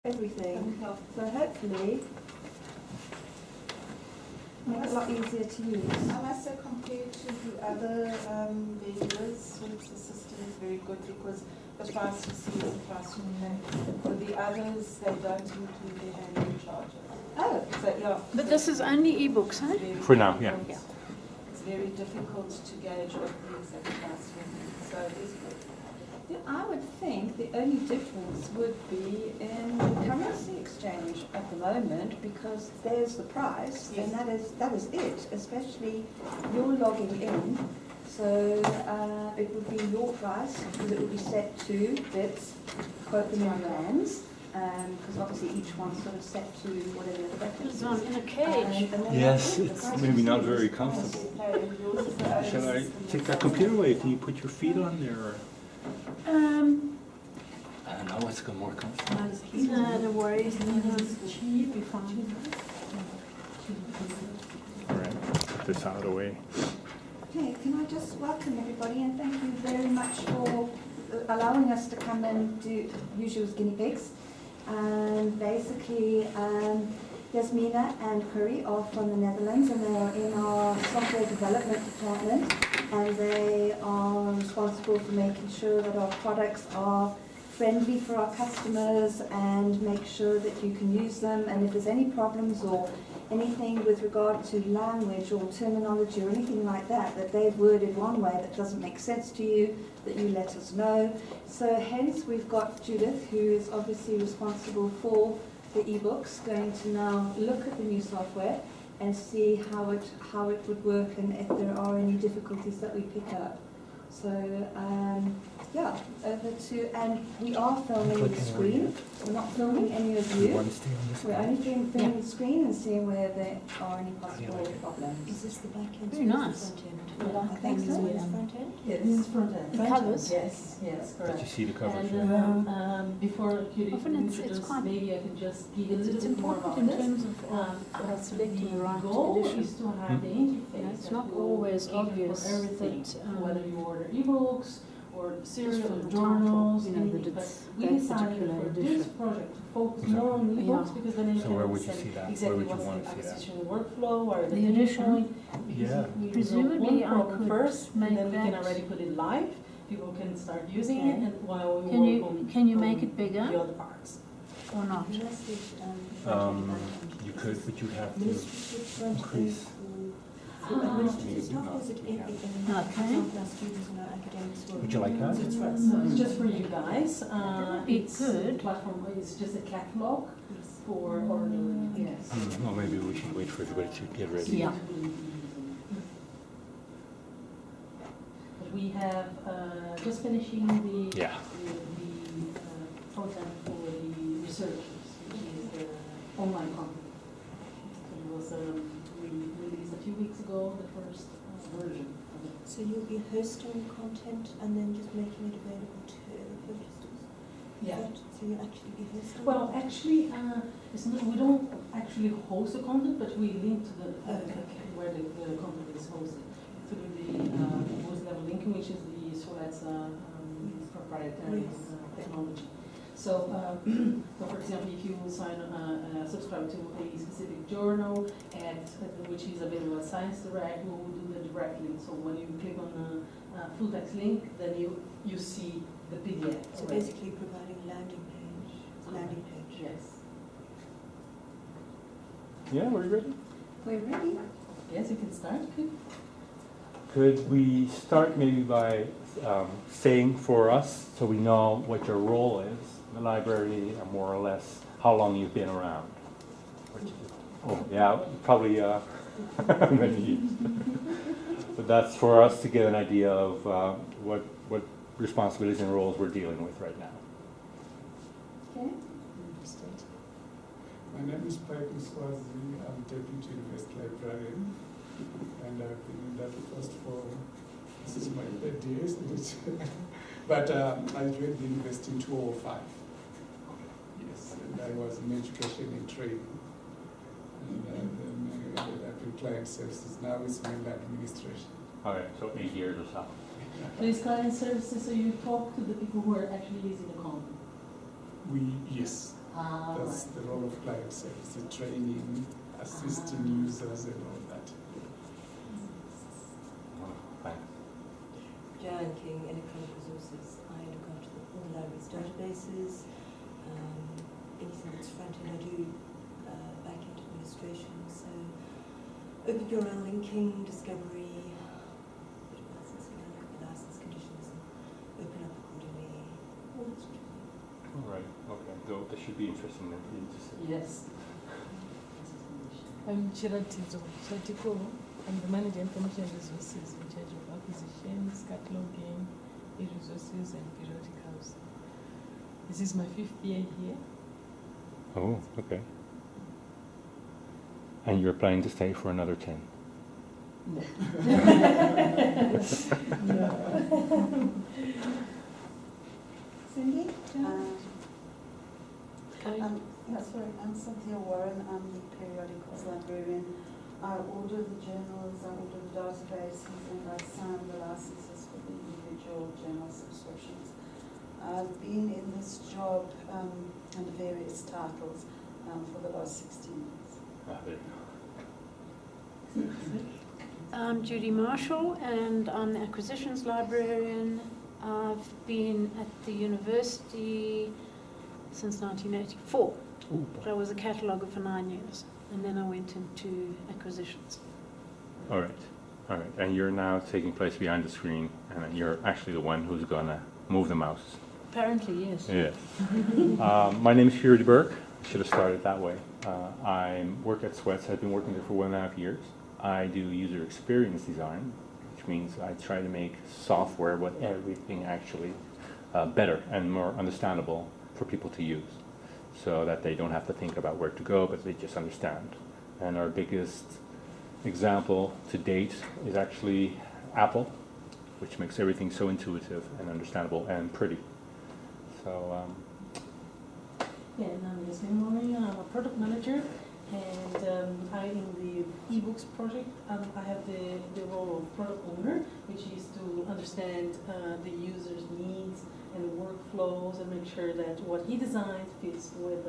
everything. So hopefully make it a lot easier to use. I must say, compared to the other vendors, Wits the system is very good because the price you see is the price you pay. For the others, they don't include the handling charges. Oh, So, yeah. But this is only ebooks, huh? It's very For now, yeah. difficult. It's very difficult to gauge what the exact price will be. So it is good. I would think the only difference would be in the currency exchange at the moment, because there's the price, and that is it. Especially you're logging in, so it would be your price because it would be set to bits, quote them in rands, because obviously each one's sort of set to whatever the reference It's is. on in a cage. And then Yes, that's it. The it's price maybe is not set. very comfortable. Yours is the only Shall I system take that's that computer away? Can you put your feet on there? Or? I don't know what's more comfortable. No, don't worry. You'll be fine. All right, put this out of the way. Okay, can I just welcome everybody and thank you very much for allowing us to come and use you as guinea pigs. And basically, Yasmina and Curry are from the Netherlands, and they are in our software development department, and they are responsible for making sure that our products are friendly for our customers and make sure that you can use them, and if there's any problems or anything with regard to language or terminology or anything like that, that they've worded one way that doesn't make sense to you, that you let us know. So hence we've got Judith, who is obviously responsible for the ebooks, going to now look at the new software and see how it would work and if there are any difficulties that we pick up. So yeah, over to, and we are filming the screen. We're not filming any of you. We're only filming the screen and seeing where there are any possible problems. Is this the back end? Very nice. I think so. Front end? Yeah, this is front end. It covers. Yes, yes, Did you correct. see the covers? And before you Often it's introduce, quite- maybe I can just give a It's little bit more important about in this. terms of selecting the right goal edition. is to have the interface. It's that not will always cater obvious for everything, that, whether you order ebooks or serial from or the journals, title, you know, anything. that But it's we that decided particular for edition. this project to focus Exactly. more on ebooks Yeah. because then you So can where would you understand see that? Where exactly would you what's want the to see that? acquisition workflow or The the edition? point. Yeah. Presumably I problem could first, make and then we can that- already put it live. People can start using Okay. it, and while we Can work you- on can you on make it bigger? the other parts. Or not? You could, but you'd have to increase. Administrative staff, or is it in Okay. our students and our academics? Would you like that? That's right. So it's just for you guys. be It's good. the platform is just a catalog for ordering. Yes. Well, maybe we should wait for everybody to get ready. Yeah. But we have just finishing the Yeah. front end for the researchers, which is the online content. So it was we released a few weeks ago the first version of it. So you'll be hosting content and then just making it available to purchasers? Yeah. So you'll actually be hosting? Well, actually, it's not, we don't actually host the content, but we link to the where the content is hosted through the host level linking, which is the SWAT's proprietary technology. So, for example, if you subscribe to a specific journal which is available at Science Direct, we will do the direct link. So when you click on the full text link, then you see the PDF. So already. basically providing landing page. Yes. Yeah, we're ready. We're ready. Yes, you can start. Good. Could we start maybe by saying for us, so we know what your role is in the library and more or less how long you've been around? Oh, yeah, probably many years. But that's for us to get an idea of what responsibilities and roles we're dealing with right now. Okay. My name is Pipe Swazi. I'm Deputy Invest Librarian, and I've been in that post for, this is my third year, isn't it? But I joined the university in 2005. Yes, and I was in education and training. And then I've been client services. Now it's mainly administration. Okay, so 8 years or so. Please client services, so you talk to the people who are actually using the content. Yes. That's the role of client service, the training, assisting users and all that. Thanks. Joanne King, Electronic Resources. I look after all the library's databases, anything that's front-end. I do back-end administration, so open URL linking, discovery, bit of licensing, I look at the license conditions and open up accordingly, all that sort of thing. All right, okay. So that should be interesting then for you to see. Yes. I'm Chiratizo Chatikolo. I'm the manager information resources in charge of acquisitions, cataloging, e-resources, and periodicals. This is my 5th year here. Oh, okay. And you're planning to stay for another 10? No. Cindy? Sorry, I'm Cynthia Warren. I'm the periodicals librarian. I order the journals, I order the databases, and I sign the licenses for the individual journal subscriptions. I've been in this job under various titles for the last 16 years. There you go. I'm Judy Marshall, and I'm the acquisitions librarian. I've been at the university since 1984. Ooh, I was a cataloger for 9 years, and then I went into acquisitions. all right, all right. And you're now taking place behind the screen, and you're actually the one who's gonna move the mouse. Apparently, yes. Yes. My name is Hugh de Burke. I should have started that way. I work at Sweats. I've been working there for 1.5 years. I do user experience design, which means I try to make software with everything actually better and more understandable for people to use, so that they don't have to think about where to go, but they just understand. And our biggest example to date is actually Apple, which makes everything so intuitive and understandable and pretty. So, Yeah, and I'm Yasmin Morin. I'm a product manager, and I, in the ebooks project, I have the role of product owner, which is to understand the user's needs and workflows and make sure that what he designed fits with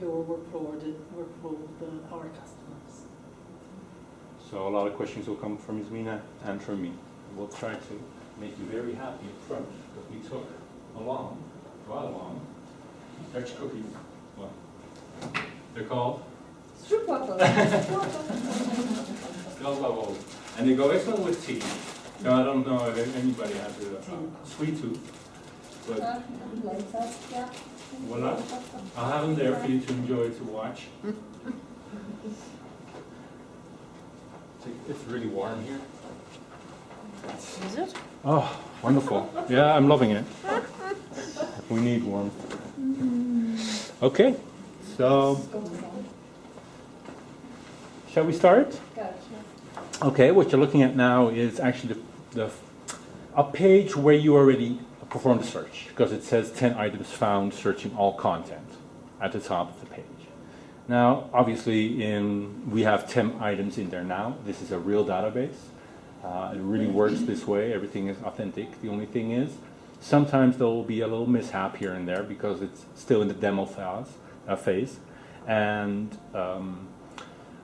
your workflow or the workflow of our customers. so a lot of questions will come from Yasmina and from me. We'll try to make you very happy up front, because we took quite along, Dutch cookies. Well, they're called Stroopwafels. Stroopwafels. And they go excellent with tea. Now, I don't know if anybody has a sweet tooth, but Later, yeah. voila. I'll have them there for you to enjoy, to watch. It's really warm here. Is it? Oh, wonderful. Yeah, I'm loving it. We need warmth. Okay, so shall we start? Okay, what you're looking at now is actually a page where you already performed a search, because it says 10 items found searching all content at the top of the page. Now, obviously, we have 10 items in there now. This is a real database. It really works this way. Everything is authentic. The only thing is, sometimes there will be a little mishap here and there because it's still in the demo phase. And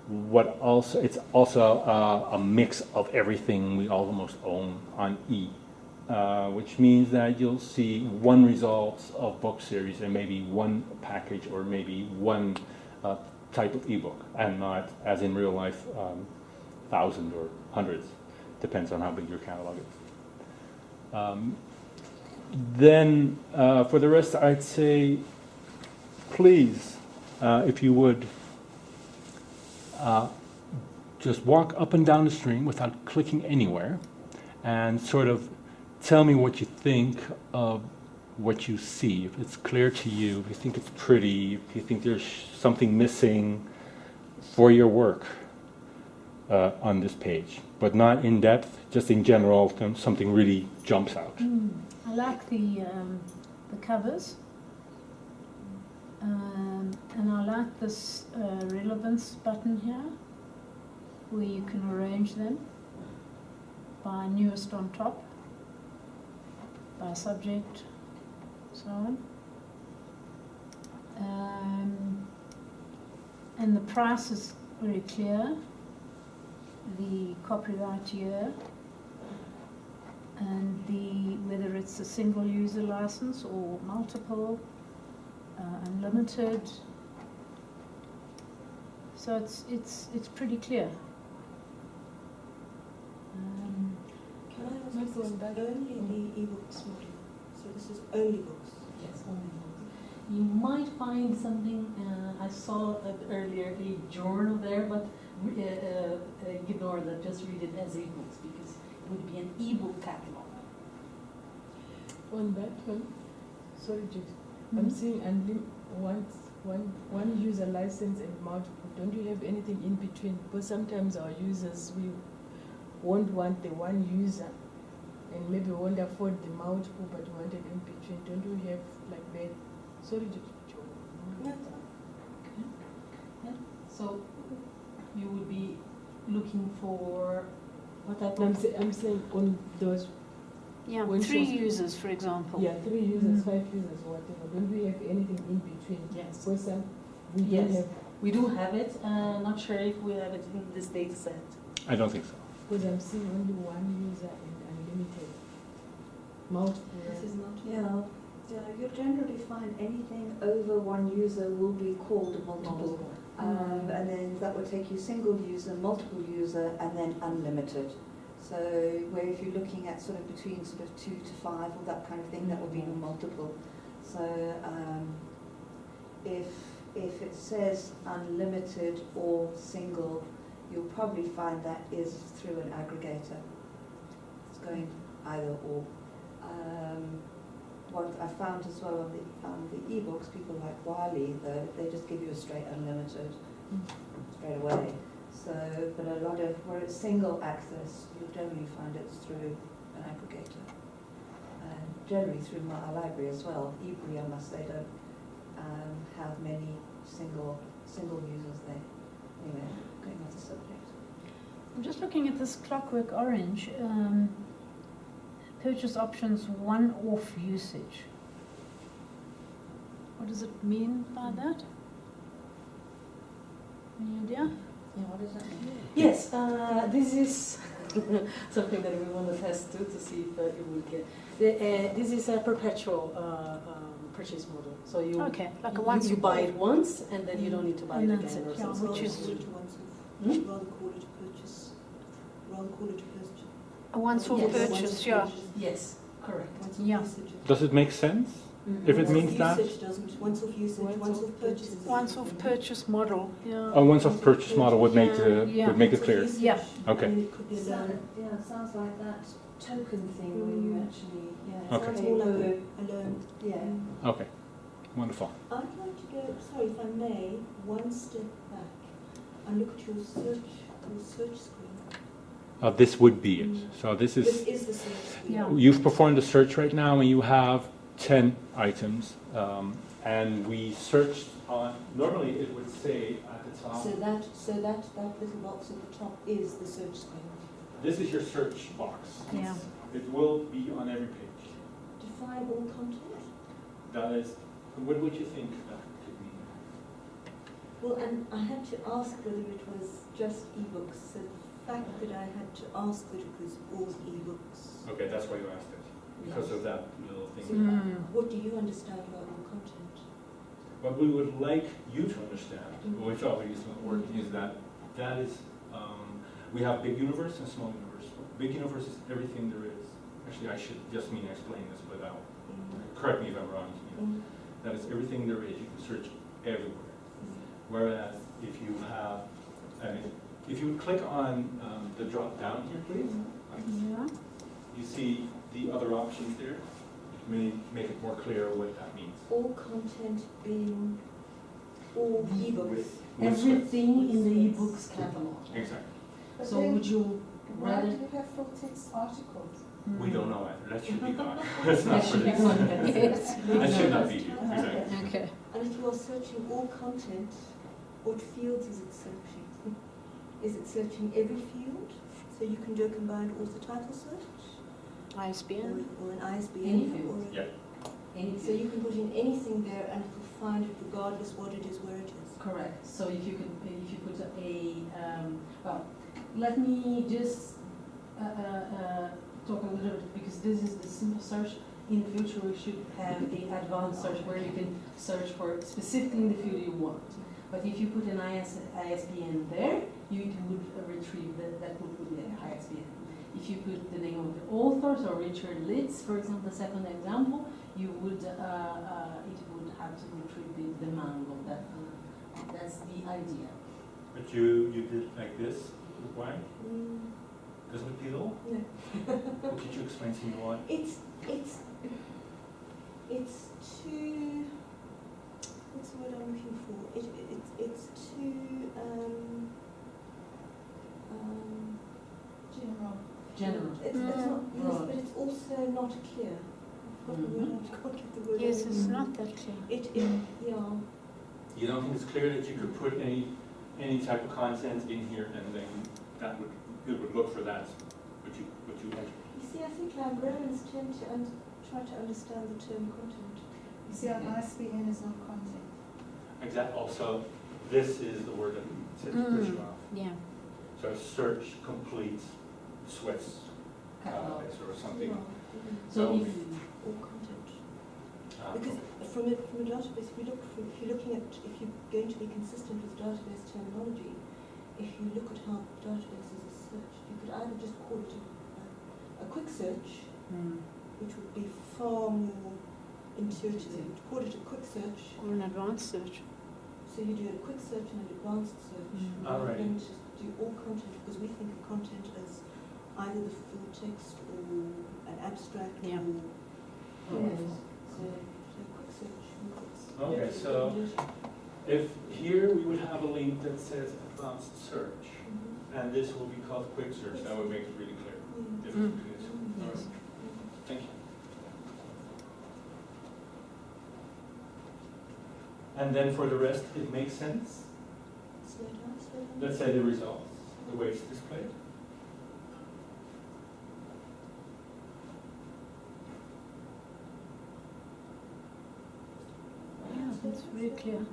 it's also a mix of everything we almost own on E, which means that you'll see one result of book series and maybe one package or maybe one type of ebook, and not, as in real life, thousands or hundreds. Depends on how big your catalog is. Then, for the rest, I'd say, please, if you would, just walk up and down the stream without clicking anywhere, and sort of tell me what you think of what you see. If it's clear to you, if you think it's pretty, if you think there's something missing for your work on this page, but not in depth, just in general, something really jumps out. I like the covers, and I like this relevance button here, where you can arrange them by newest on top, by subject, so on. And the price is very clear, the copyright year, and whether it's a single user license or multiple, unlimited. So it's pretty clear. Can I ask, Might is go this on back. only the e-books model? So this is only books? Yes, only books. You might find something, I saw earlier a journal there, but ignore that, just read it as e-books because it would be an e-book catalog. On that one, sorry, Judy, Mhm. I'm seeing one user license and multiple. Don't you have anything in between? Because sometimes our users, we won't want the one user and maybe won't afford the multiple but want it in between. Don't you have like that? Sorry, Judy. No, So you would be looking for what type I'm, of? I'm saying on those, Yeah, When 3 shows- users, for example. yeah, 3 users, 5 users, whatever. Don't we have anything in between? Yes. For some, we don't Yes. have, We do have it, not sure if we have it in this data set. I don't think so. because I'm seeing only one user and unlimited. Multiple. this is not. Yeah, you'll generally find anything over one user will be called a multiple. And then that would take you single user, multiple user, and then unlimited. So where if you're looking at sort of between sort of 2 to 5 or that kind of thing, that would be a multiple. So if it says unlimited or single, you'll probably find that is through an aggregator. It's going either or. What I found as well on the e-books, people like Wiley, they just give you a straight unlimited straight away. So, but a lot of where it's single access, you'll generally find it's through an aggregator, and generally through our library as well. eBree, I must say, don't have many single users there. Anyway, going off the subject. I'm just looking at this Clockwork Orange. Purchase options one-off usage. What does it mean by that? Any idea? Yeah, what does that mean? Yes, this is something that we want to test too to see if it will get. This is a perpetual purchase model. So you Okay, like a you, once you buy it once and then you don't need to buy it And that's again. it, Or yeah. something. Which is- Rather call it a once-off. Hmm? Rather call it a purchase. Rather call it a purchase. A once-off Yes. purchase, Once-off yeah. purchase. Yes, correct. Once-off Yeah. usage. Does it make sense? If it Once-off means that? usage doesn't. Once-off usage, once-off purchase. Once-off purchase model, yeah. A once-off purchase model would make Yeah. would make it clear. Once-off Yeah. usage. Okay. I mean, it could be a Yeah, loan. it sounds like that token thing where you actually, yeah. Okay. Sounds pay more like per- a loan. Yeah. Okay, wonderful. I'd like to go, sorry if I may, one step back and look at your search screen. This would be it. So this is, This is the search screen. Yeah. you've performed a search right now and you have 10 items. And we searched on, normally it would say at the top, So that little box at the top is the search screen. this is your search box. Yeah. It will be on every page. Define all content. That is, what would you think that could mean? Well, and I had to ask whether it was just ebooks. So the fact that I had to ask that it was all ebooks. Okay, that's why you asked it, because of that little So thing. what do you understand about all content? What we would like you to understand, which obviously is not working, is that is, we have big universe and small universe. Big universe is everything there is. Actually, I should just mean explain this without, correct me if I'm wrong. That is everything there is. You can search everywhere. Whereas if you have, if you would click on the drop down here, please. Yeah. You see the other options there. May make it more clear what that means. All content being all ebooks. With Everything in the ebooks catalog. Exactly. But So then would you why rather? do you have full text articles? We don't know either. That should be gone. That's not That for should be this. gone. Yes. That should not be here. Exactly. Okay. And if you are searching all content, what fields is it searching? Is it searching every field? So you can do a combined author title search? ISBN. Or an ISBN? Any field. Or Yeah. Any so you can put in anything there and it will find it regardless what it is, where it is. Correct. So if you put well, let me just talk a little bit, because this is the simple search. In the future, we should have the advanced search where you can search for specifically in the field you want. But if you put an ISBN there, you would retrieve that would be the ISBN. If you put the name of the authors or Richard Litz, for example, the second example, you would it would have to retrieve the mango. That's the idea. But you did it like this. Why? Doesn't it appeal? No. Could you explain to me why? It's too, what's the word I'm looking for? It's too, General. It's not, yes, but it's also not clear. I've got the word, I can't get the word. Yes, it's not that clear. Yeah. You don't think it's clear that you could put any type of content in here and then it would look for that, what you enter? You see, I think librarians tend to try to understand the term content. You see, an ISBN is not content. Exactly. Also, this is the word that says push you off. Yeah. So search complete Swiss Catalog. or something. So if Or content. Because from a database, if you're going to be consistent with database terminology, if you look at how databases are searched, you could either just call it a quick search, which would be far more intuitive. You'd call it a quick search. Or an advanced search. So you do a quick search and an advanced search, All right. rather than just do all content, because we think of content as either the full text or an abstract Yeah. or whatever. So quick search. Okay, so if here we would have a link that says advanced search, and this will be called quick search, that would make it really clear. Difference between the two. All right. Thank you. And then for the rest, it makes sense? Slow down, slow down. Let's say the results, the way it's displayed. Yeah, that's very clear.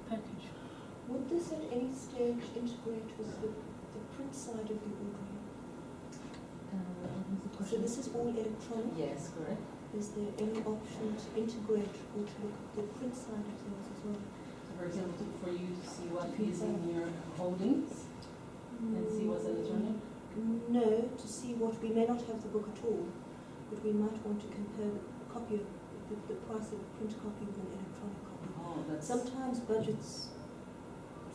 Package. Would this at any stage integrate with the print side of the ordering? So this is all electronic. yes, correct. Is there any option to integrate or to look at the print side of things as well? So for example, for you to see what is in your holdings and see what's electronic. No, to see what, we may not have the book at all, but we might want to compare the copy of the price of a print copy with an electronic copy. Oh, that's Sometimes budgets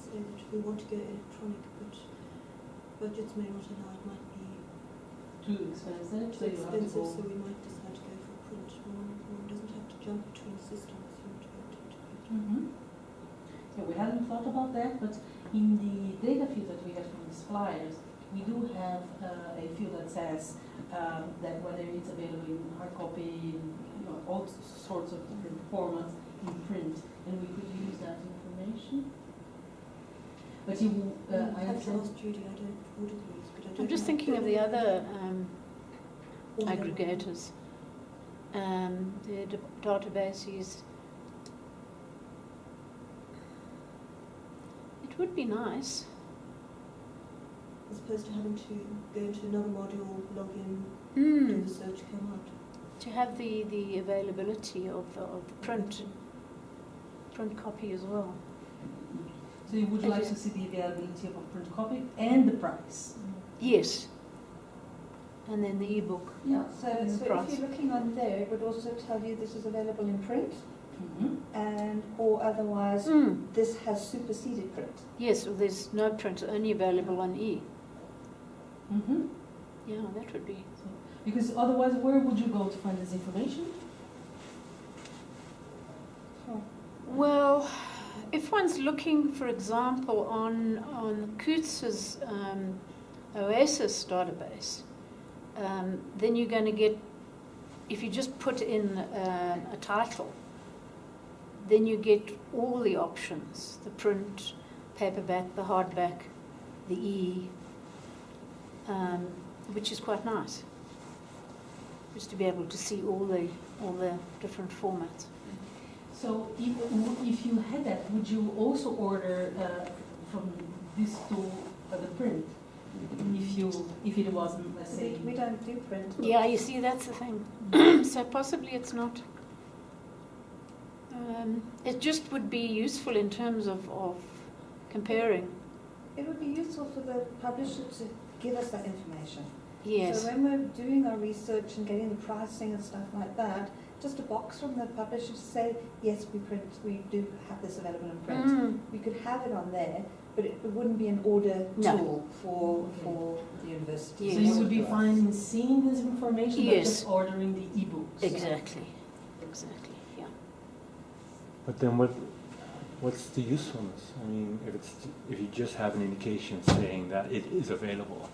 say that we want to go electronic, but budgets may not allow, it might be too expensive. too So you have to expensive, go. so we might decide to go for print. One doesn't have to jump between systems, you want to go to integrate. Yeah, we hadn't thought about that, but in the data field that we have from the suppliers, we do have a field that says that whether it's available in hard copy, all sorts of different formats in print, and we could use that information. But you, I I have to understand. ask Judy, I don't audit these, but I don't I'm just know. thinking of the other All of them. aggregators. The databases. It would be nice. As opposed to having to go into another module, log in, do the search, come out. To have the availability of the print copy as well. So you would like to see the availability of a print copy and the price. Yes. And then the ebook. Yeah, so the price. if you're looking on there, it would also tell you this is available in print, Mm-hmm. and or otherwise this has superseded print. Yes, well, there's no print, only available on e. Mm-hmm. Yeah, that would be. Because otherwise, where would you go to find this information? Well, if one's looking, for example, on Coots's Oasis database, then you're going to get, if you just put in a title, then you get all the options, the print, paperback, the hardback, the E, which is quite nice. Just to be able to see all the different formats. So if you had that, would you also order from this to the print? If it wasn't, let's say. We don't do print. Yeah, you see, that's the thing. So possibly it's not. It just would be useful in terms of comparing. It would be useful for the publisher to give us that information. Yes. So when we're doing our research and getting the pricing and stuff like that, just a box from the publisher to say, yes, we do have this available in print. Mm. We could have it on there, but it wouldn't be an order No. tool for the university. Yes. So you would be fine in seeing this information, but Yes. just ordering the e-books. Exactly. Exactly. Yeah. But then what's the usefulness? I mean, if you just have an indication saying that it is available,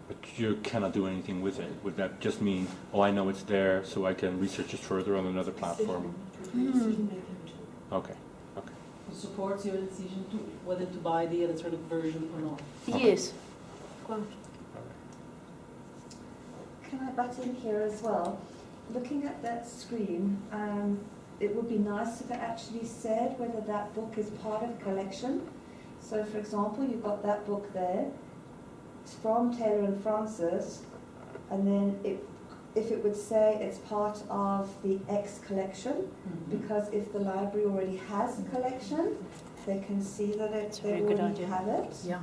but you cannot do anything with it, would that just mean, oh, I know it's there, so I can research it further on another platform? Decision-making tool. Okay, okay. It supports your decision to whether to buy the electronic version or not. Yes. Quite. Can I butt in here as well? Looking at that screen, it would be nice if it actually said whether that book is part of a collection. So for example, you've got that book there, it's from Taylor and Francis, and then if it would say it's part of the X collection, because if the library already has a collection, they can see that That's a they very good already idea. have it. Yeah.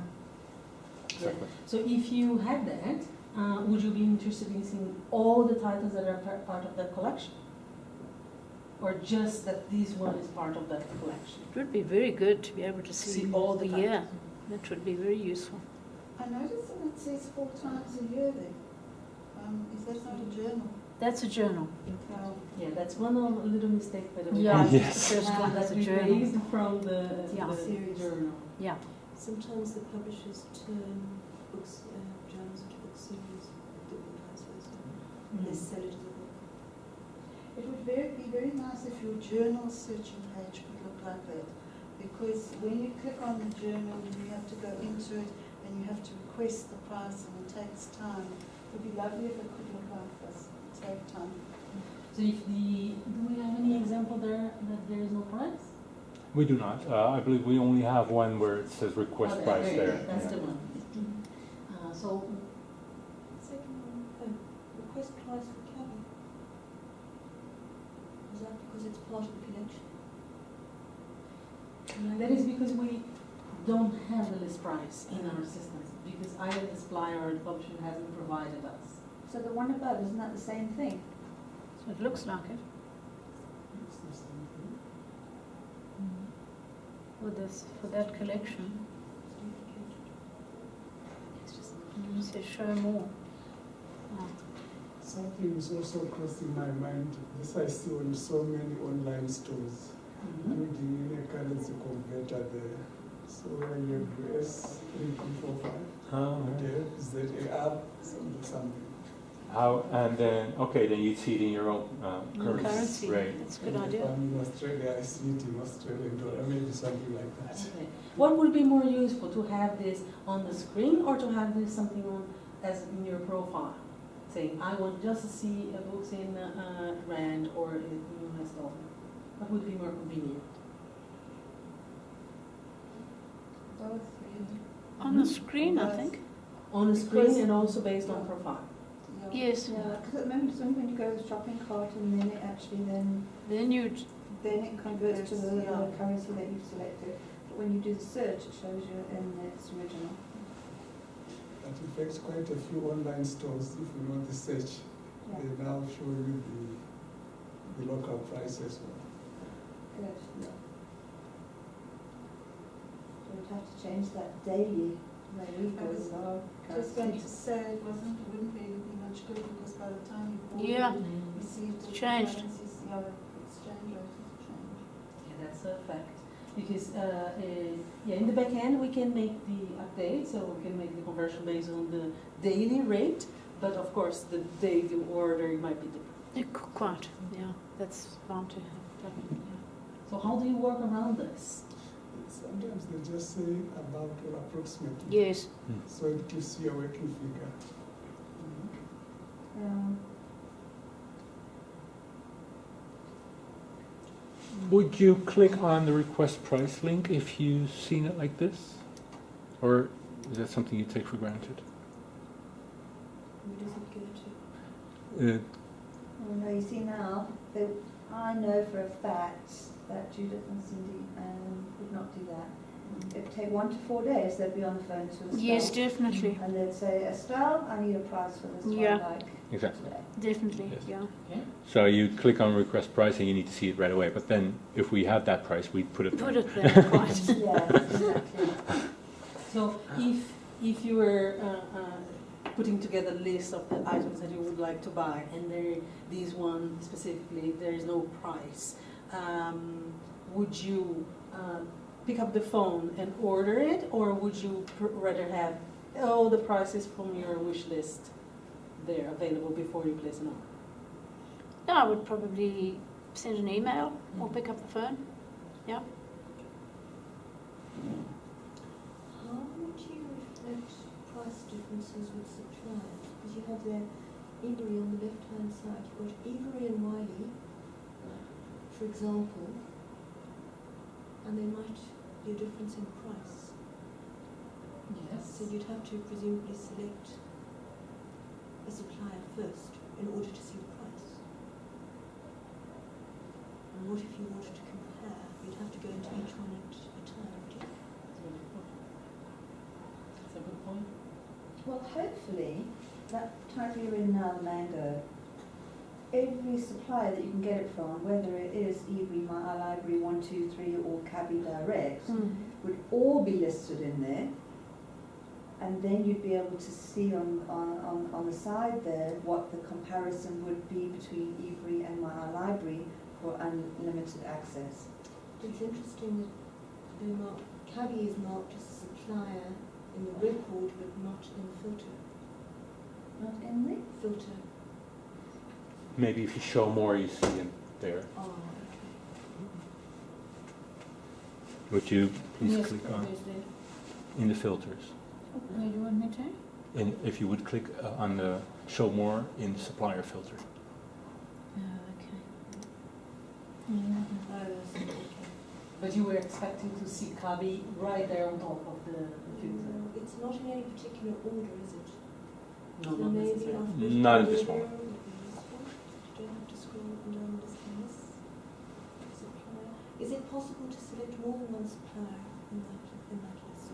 Exactly. So if you had that, would you be interested in seeing all the titles that are part of that collection? Or just that this one is part of that collection? It would be very good to be able to see all the yeah. titles. That would be very useful. I noticed that it says 4 times a year there. Is that not a journal? That's a journal. Yeah, that's one little mistake by the way. Yeah. Yes. The first one, That that's a we journal. raised from the Yeah. Series. journal. Yeah. Sometimes the publishers turn books, journals into book series, vice versa. They sell it as a book. It would be very nice if your journal searching page could look like that. Because when you click on the journal, you have to go into it and you have to request the price and it takes time. It would be lovely if it could look like this, save time. So do we have any example there that there is no price? We do not. I believe we only have one where it says request Oh, price there. That's Yeah. the one. So Second one, request price for cabin. Is that because it's part of the collection? that is because we don't have the list price in our systems, because either the supplier or the publisher hasn't provided us. So the one above, isn't that the same thing? So it looks like it. For that collection. It says show more. Oh. Something is also crossing my mind. This I see on so many online stores, including in a currency converter there. So when you have US 3345, there is that a app, something. How, and then, okay, then you'd see it in your own Currency. currency. Right. That's a good And idea. If I'm in Australia, I see it in Australian dollar, maybe something like that. Okay. What would be more useful, to have this on the screen or to have this something on as in your profile? Saying, I want just to see books in Rand or in US dollar. What would be more convenient? Both really. On the screen, I think. On the screen and also based on profile. Yes. Yeah, because at the moment, it's only when you go to the shopping cart and then it actually then it converts to the currency that you've selected. But when you do the search, it shows you in its original. But in fact, quite a few online stores, if you know the search, Yeah. they now show you the local price as well. Good. So we'd have to change that daily where we go with our Just going currency. to say it wouldn't really be much good because by the time you bought Yeah. it, you see it Changed. the exchange rate has changed. Yeah, that's a fact. Because in the back end we can make the update, so we can make the conversion based on the daily rate, but of course the day you order might be different. Quite. Yeah. That's bound to happen. Yeah. So how do you work around this? sometimes they just say about or approximately. Yes. So it gives you a working figure. Would you click on the request price link if you've seen it like this? Or is that something you take for granted? Where does it go to? Well, no, you see now, I know for a fact that Judith and Cindy would not do that. It'd take 1 to 4 days, they'd be on the phone to Estelle. Yes, definitely. And they'd say, Estelle, I need a price for this Yeah. one, like Exactly. today. Definitely, Yes. yeah. So you click on request price and you need to see it right away. But then if we have that price, we put it there. Put it there, quite. Yes, exactly. So if you were putting together a list of the items that you would like to buy, and these one specifically, there is no price, would you pick up the phone and order it, or would you rather have all the prices from your wish list there available before you place an order? No, I would probably send an email or pick up the phone. Yeah. How would you reflect price differences with suppliers? Because you have there Ebury on the left-hand side. You've got Ebury and Wiley, for example, and there might be a difference in price. Yes. So you'd have to presumably select a supplier first in order to see the price. And what if you wanted to compare? You'd have to go into each one at a time, would you? That's a good point. Well, hopefully, that type you're in now, the Mango, every supplier that you can get it from, whether it is Ebury, My Library 123 or Cabby Direct, would all be listed in there. And then you'd be able to see on the side there what the comparison would be between Ebury and My Library for unlimited access. It's interesting that they're marked, Cabby is marked as a supplier in the record but not in the filter. Not in the Filter. Maybe if you show more, you see it there. Oh, okay. Would you please Yes, click on obviously. in the filters? Where do you want me to? And if you would click on the show more in the supplier filter. Okay. Oh, that's okay. But you were expecting to see Kabi right there on top of the filter? It's not in any particular order, is it? No, So not maybe necessarily. alphabetical Not at this order moment. would be useful. You don't have to scroll up and down the list on this. Supplier. Is it possible to select more than one supplier in that list?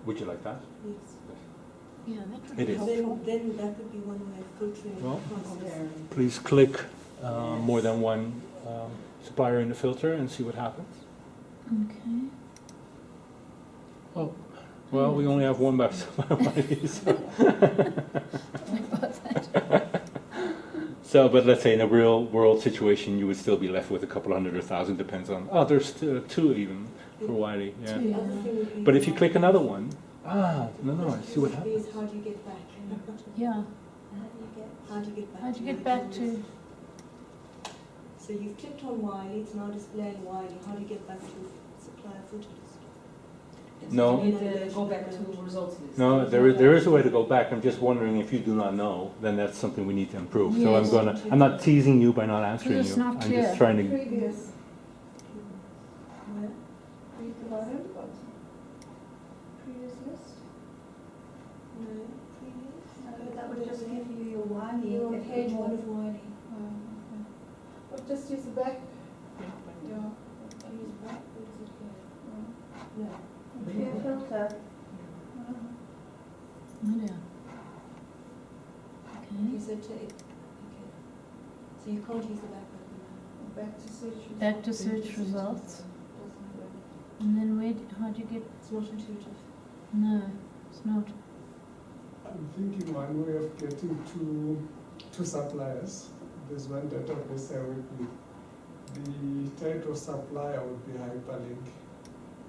Would you like that? Yes. Yeah, that would It be is. helpful. Then that would be one way of filtering Well, prices. Please click more than one supplier in the filter and see what happens. Okay. Oh, well, we only have one by supplier. So, but let's say in a real world situation, you would still be left with a couple hundred or thousand, depends on, there's two even for Wiley, yeah. The other thing would be But if you click another one, no, I see what is happens. how do you get back? Yeah. How do you get back? How do you the get back original to? list? So you've clicked on Wiley, it's now displaying Wiley. How do you get back to supplier filter list? No. You need to go back to results list. No, there is a way to go back. I'm just wondering if you do not know, then that's something we need to improve. So Yes. I'm not teasing you by not answering It's you. not I'm clear. just trying to. previous. Where? Read the bottom. Previous list. No, previous. That would just give you your Wiley. You're on if page you one want. of Wiley. But just use the back. Do you use back? Where does it go? No. Clear filter. Oh, yeah. Okay, Okay. so okay. So you can't use the back button now. Back to search results. Back to search results. Doesn't work. And then how do you get? It's not intuitive. No, it's not. I'm thinking one way of getting to suppliers, there's one database I work with. The title supplier would be hyperlink.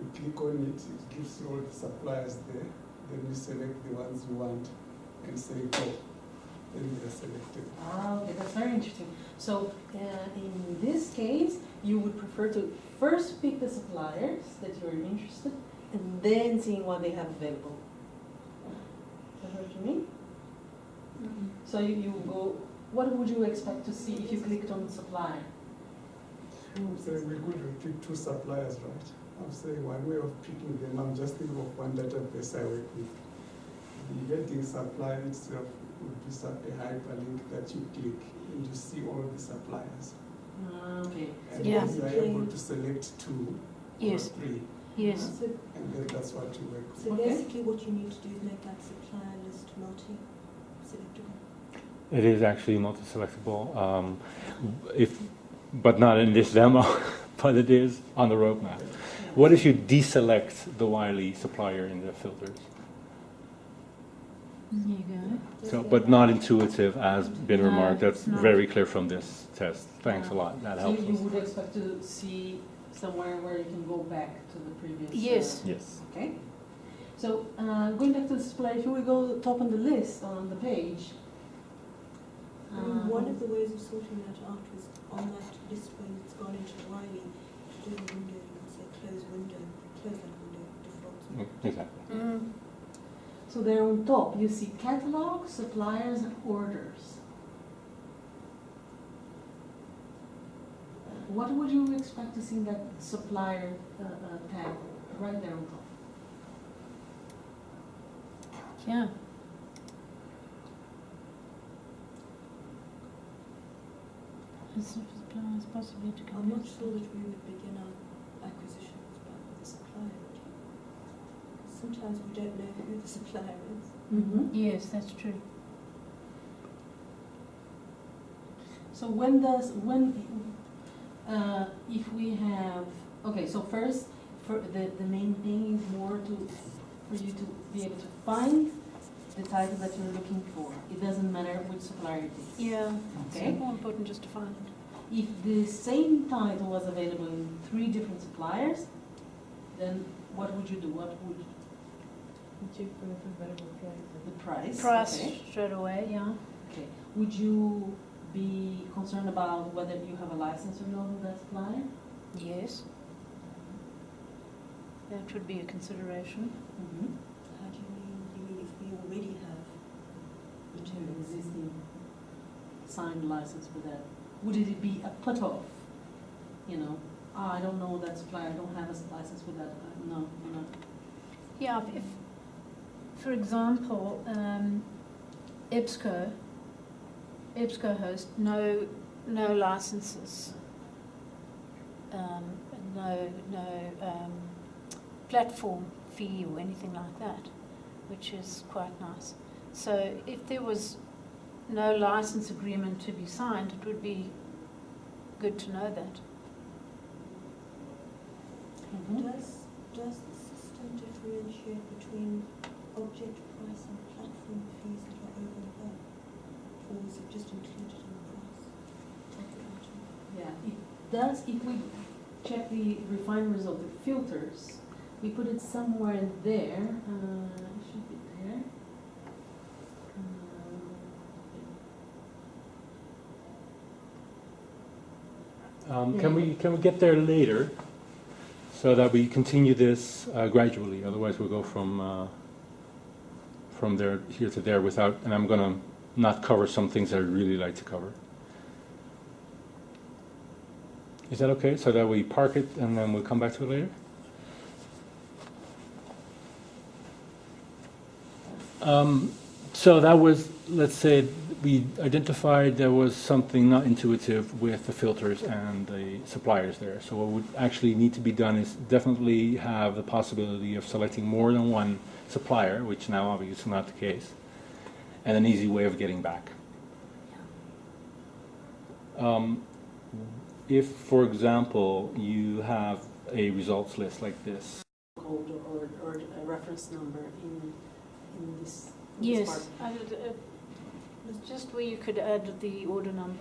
You click on it, it gives you all the suppliers there. Then you select the ones you want and say go. then they are selected. Ah, okay, that's very interesting. So in this case, you would prefer to first pick the suppliers that you're interested, and then seeing what they have available. Is that what you mean? So you go. What would you expect to see if you clicked on supplier? So we could pick 2 suppliers, right? I'm saying one way of picking them, I'm just thinking of one database I work with. The heading supply itself would be a hyperlink that you click and you see all the suppliers. Okay. And Yeah. then you are able to select 2 Yes. or 3, Yes. So, and then that's what you work with. so Okay. basically what you need to do is make that supplier list multi-selectable. It is actually multi-selectable, but not in this demo, but it is on the roadmap. What if you deselect the Wiley supplier in the filters? There you go. So, but not intuitive, as been No, remarked. That's no. very clear from this test. Thanks a lot. That So helps you us. would expect to see somewhere where you can go back to the previous. Yes. Yes. Okay. So going back to the supplier, if we go top on the list on the page. I mean, one of the ways of sorting that out was on that list when it's gone into Wiley, to do a window, you can say close window, close that window, defaults. Exactly. So there on top, you see catalog, suppliers, and orders. What would you expect to see in that supplier tab right there on top? Yeah. Suppliers possibly to I'm not sure that we would begin our acquisitions with the supplier. would you? Sometimes we don't know who the supplier is. Mm-hmm. Yes, that's true. So if we have, okay, so first, for the main thing is more for you to be able to find the title that you're looking for. It doesn't matter which supplier it is. Yeah. Okay. It's more important just to find it. If the same title was available in 3 different suppliers, then what would you do? What would Check for variable price. the price? Price Okay. straight away, yeah. Okay. Would you be concerned about whether you have a license or not with that supplier? Yes. That would be a consideration. Mm-hmm. How do you mean? You mean if we already have An materials? existing signed license with that. Would it be a put-off? You know, I don't know that supplier, I don't have a license with that. No, you're not. Yeah, if for example, EBSCO host no licenses, no platform fee or anything like that, which is quite nice. So if there was no license agreement to be signed, it would be good to know that. Mm-hmm. Does the system differentiate between object price and platform fees that are over and above? Or is it just included in the price of the item? Yeah, it does. If we check the refined result, the filters, we put it somewhere there. It should be there. Can we get there later, so that we continue this gradually? Otherwise, we'll go from there here to there without. And I'm gonna not cover some things that I'd really like to cover. Is that okay? So that we park it and then we'll come back to it later? So that was, let's say, we identified there was something not intuitive with the filters and the suppliers there. So what would actually need to be done is definitely have the possibility of selecting more than one supplier, which now obviously is not the case, and an easy way of getting back. If, for example, you have a results list like this, Code or a reference number in this. Yes, part. it's just where you could add the order number.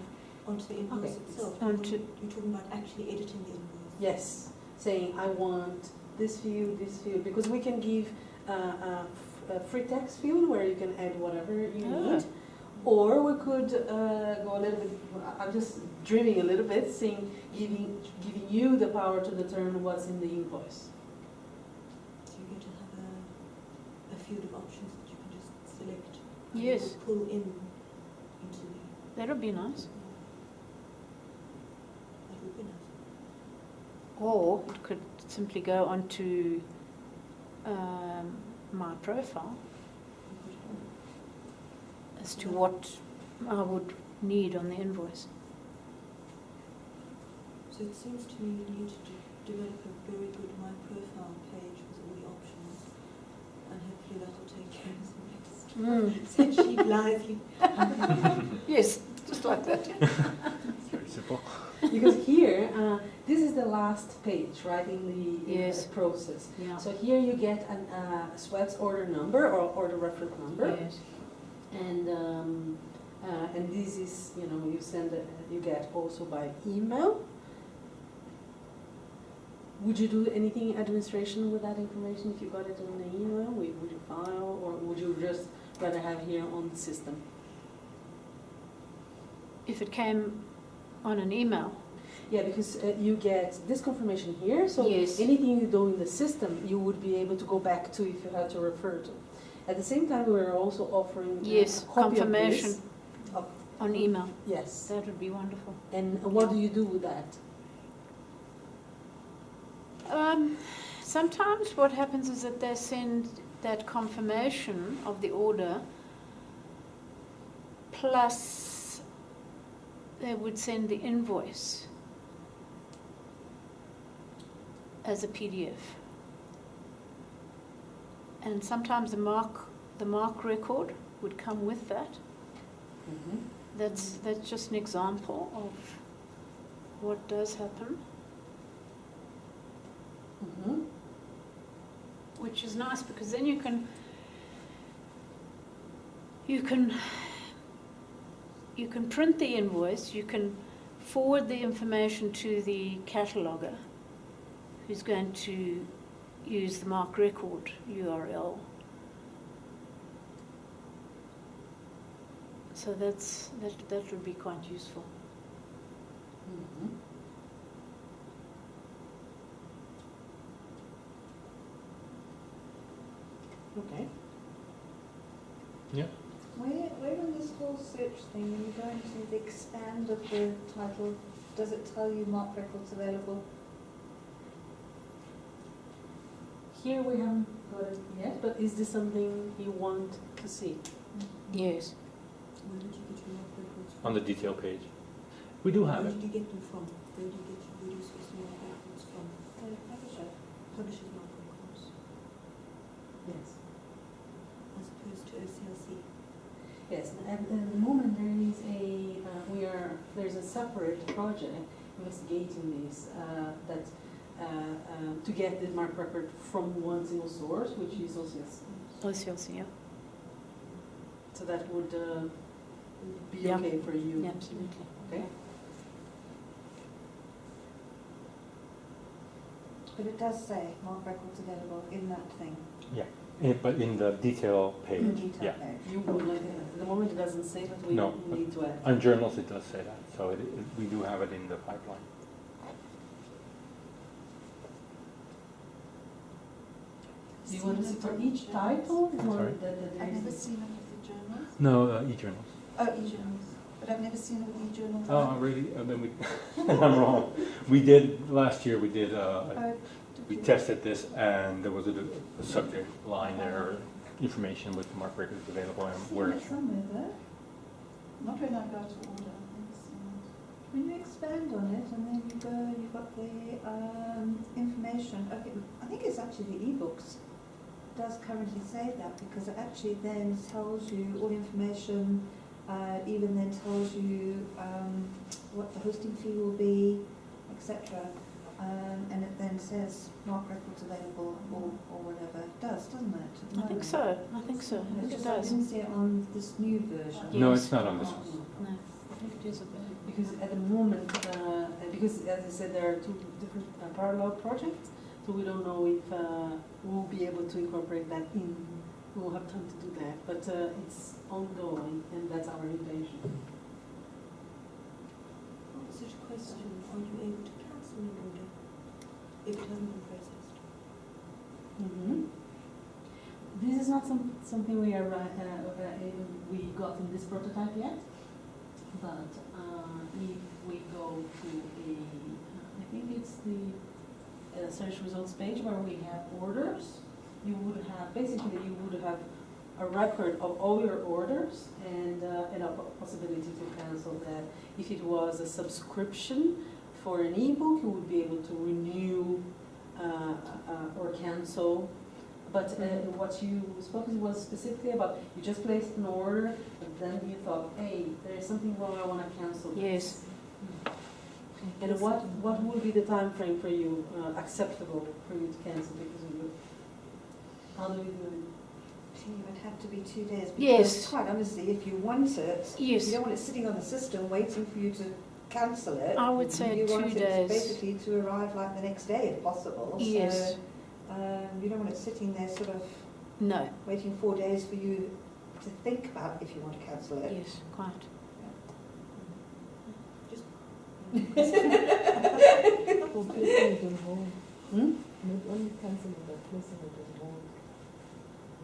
Onto the invoice Okay. itself? Onto- You're talking about actually editing the invoice? Yes, saying I want this field, because we can give a free text field where you can add whatever you Ah. need, Or we could go a little bit, I'm just dreaming a little bit, saying, giving you the power to determine what's in the invoice. So you're going to have a field of options that you can just select. and it Yes. will pull in into the. That would be nice. That would be nice. Or it could simply go onto my profile as to what I would need on the invoice. So it seems to me you need to develop a very good My Profile page with all the options, and hopefully that will take care of some next. Said she blithely. Yes, just like that. It's very simple. Because here, this is the last page, right, in the Yes. process. Yeah. So here you get a SWAT's order number or order reference number. Yes. And this is, you send you get also by email. Would you do anything administration with that information if you got it on the email? Would you file, or would you just rather have here on the system? If it came on an email. Yeah, because you get this confirmation here, so Yes. anything you do in the system, you would be able to go back to if you had to refer to. At the same time, we're also offering Yes, a copy confirmation of this. Of- on email. Yes. That would be wonderful. And what do you do with that? Sometimes what happens is that they send that confirmation of the order, plus they would send the invoice as a PDF. And sometimes the mark record would come with that. Mm-hmm. That's just an example of what does happen, Mm-hmm. which is nice because then you can print the invoice, you can forward the information to the cataloger who's going to use the mark record URL. So that would be quite useful. Mm-hmm. Okay. Yeah. Where in this whole search thing, when you go into the expand of the title, does it tell you mark records available? Here we haven't got it yet, but is this something you want to see? Yes. Where did you get your mark records from? On the detail page. We do have Where it. did you get them from? Where do you source the mark records from? The publisher. Publishers' mark records, Yes. as opposed to OCLC. Yes, and at the moment there is there's a separate project investigating this to get the mark record from one single source, which is OCLC. OCLC, yeah. So that would be Yeah. okay for you. Yeah, absolutely. Okay. But it does say mark records available in that thing, But in the detail page, in the detail yeah. page. You would like it. At the moment it doesn't say, but we No, need to add. On journals, it does say that, so we do have it in the pipeline. Do you want to see for each title? Or Sorry? I've never seen it with the journals. No, e-journals. Oh, e-journals. But I've never seen it with e-journals. Oh, really? Then I'm wrong. We did, last year, we Did you? tested this, and there was a subject line there, information with the mark records available and I've seen where. it somewhere though. Not when I go to order. I've never seen it. When you expand on it and then you go, you've got the information. Okay, I think it's actually the ebooks. Does currently say that because it actually then tells you all the information, even then tells you what the hosting fee will be, etc. And it then says mark records available or whatever. It does, doesn't it? at the I think moment? so. I think so. I It's think it just I does. didn't see it on this new version. No, Yes. it's not on this one. No, I think it is a bit. Because at the moment, because as I said, there are two different parallel projects, so we don't know if we'll be able to incorporate that in we will have time to do that, but it's ongoing, and that's our intention. Such a question, are you able to cancel an order if it hasn't been processed? Mhm. This is not something we are we got in this prototype yet, but if we go to I think it's the search results page where we have orders, you would have a record of all your orders and a possibility to cancel that. If it was a subscription for an ebook, you would be able to renew or cancel. But what you spoke was specifically about, you just placed an order, but then you thought, hey, there's something wrong, I want to cancel this. Yes. And what would be the time frame for you, acceptable for you to cancel because of it? How do we do it? It would have to be 2 days. Because Yes. quite honestly, if you want it, Yes. you don't want it sitting on the system waiting for you to cancel it. I would say You 2 want it days. basically to arrive like the next day if possible. Yes. So you don't want it sitting there sort of No. waiting 4 days for you to think about if you want to cancel it. Yes, quite. Just For placing it on hold, Hmm? not only cancelling but placing it on hold.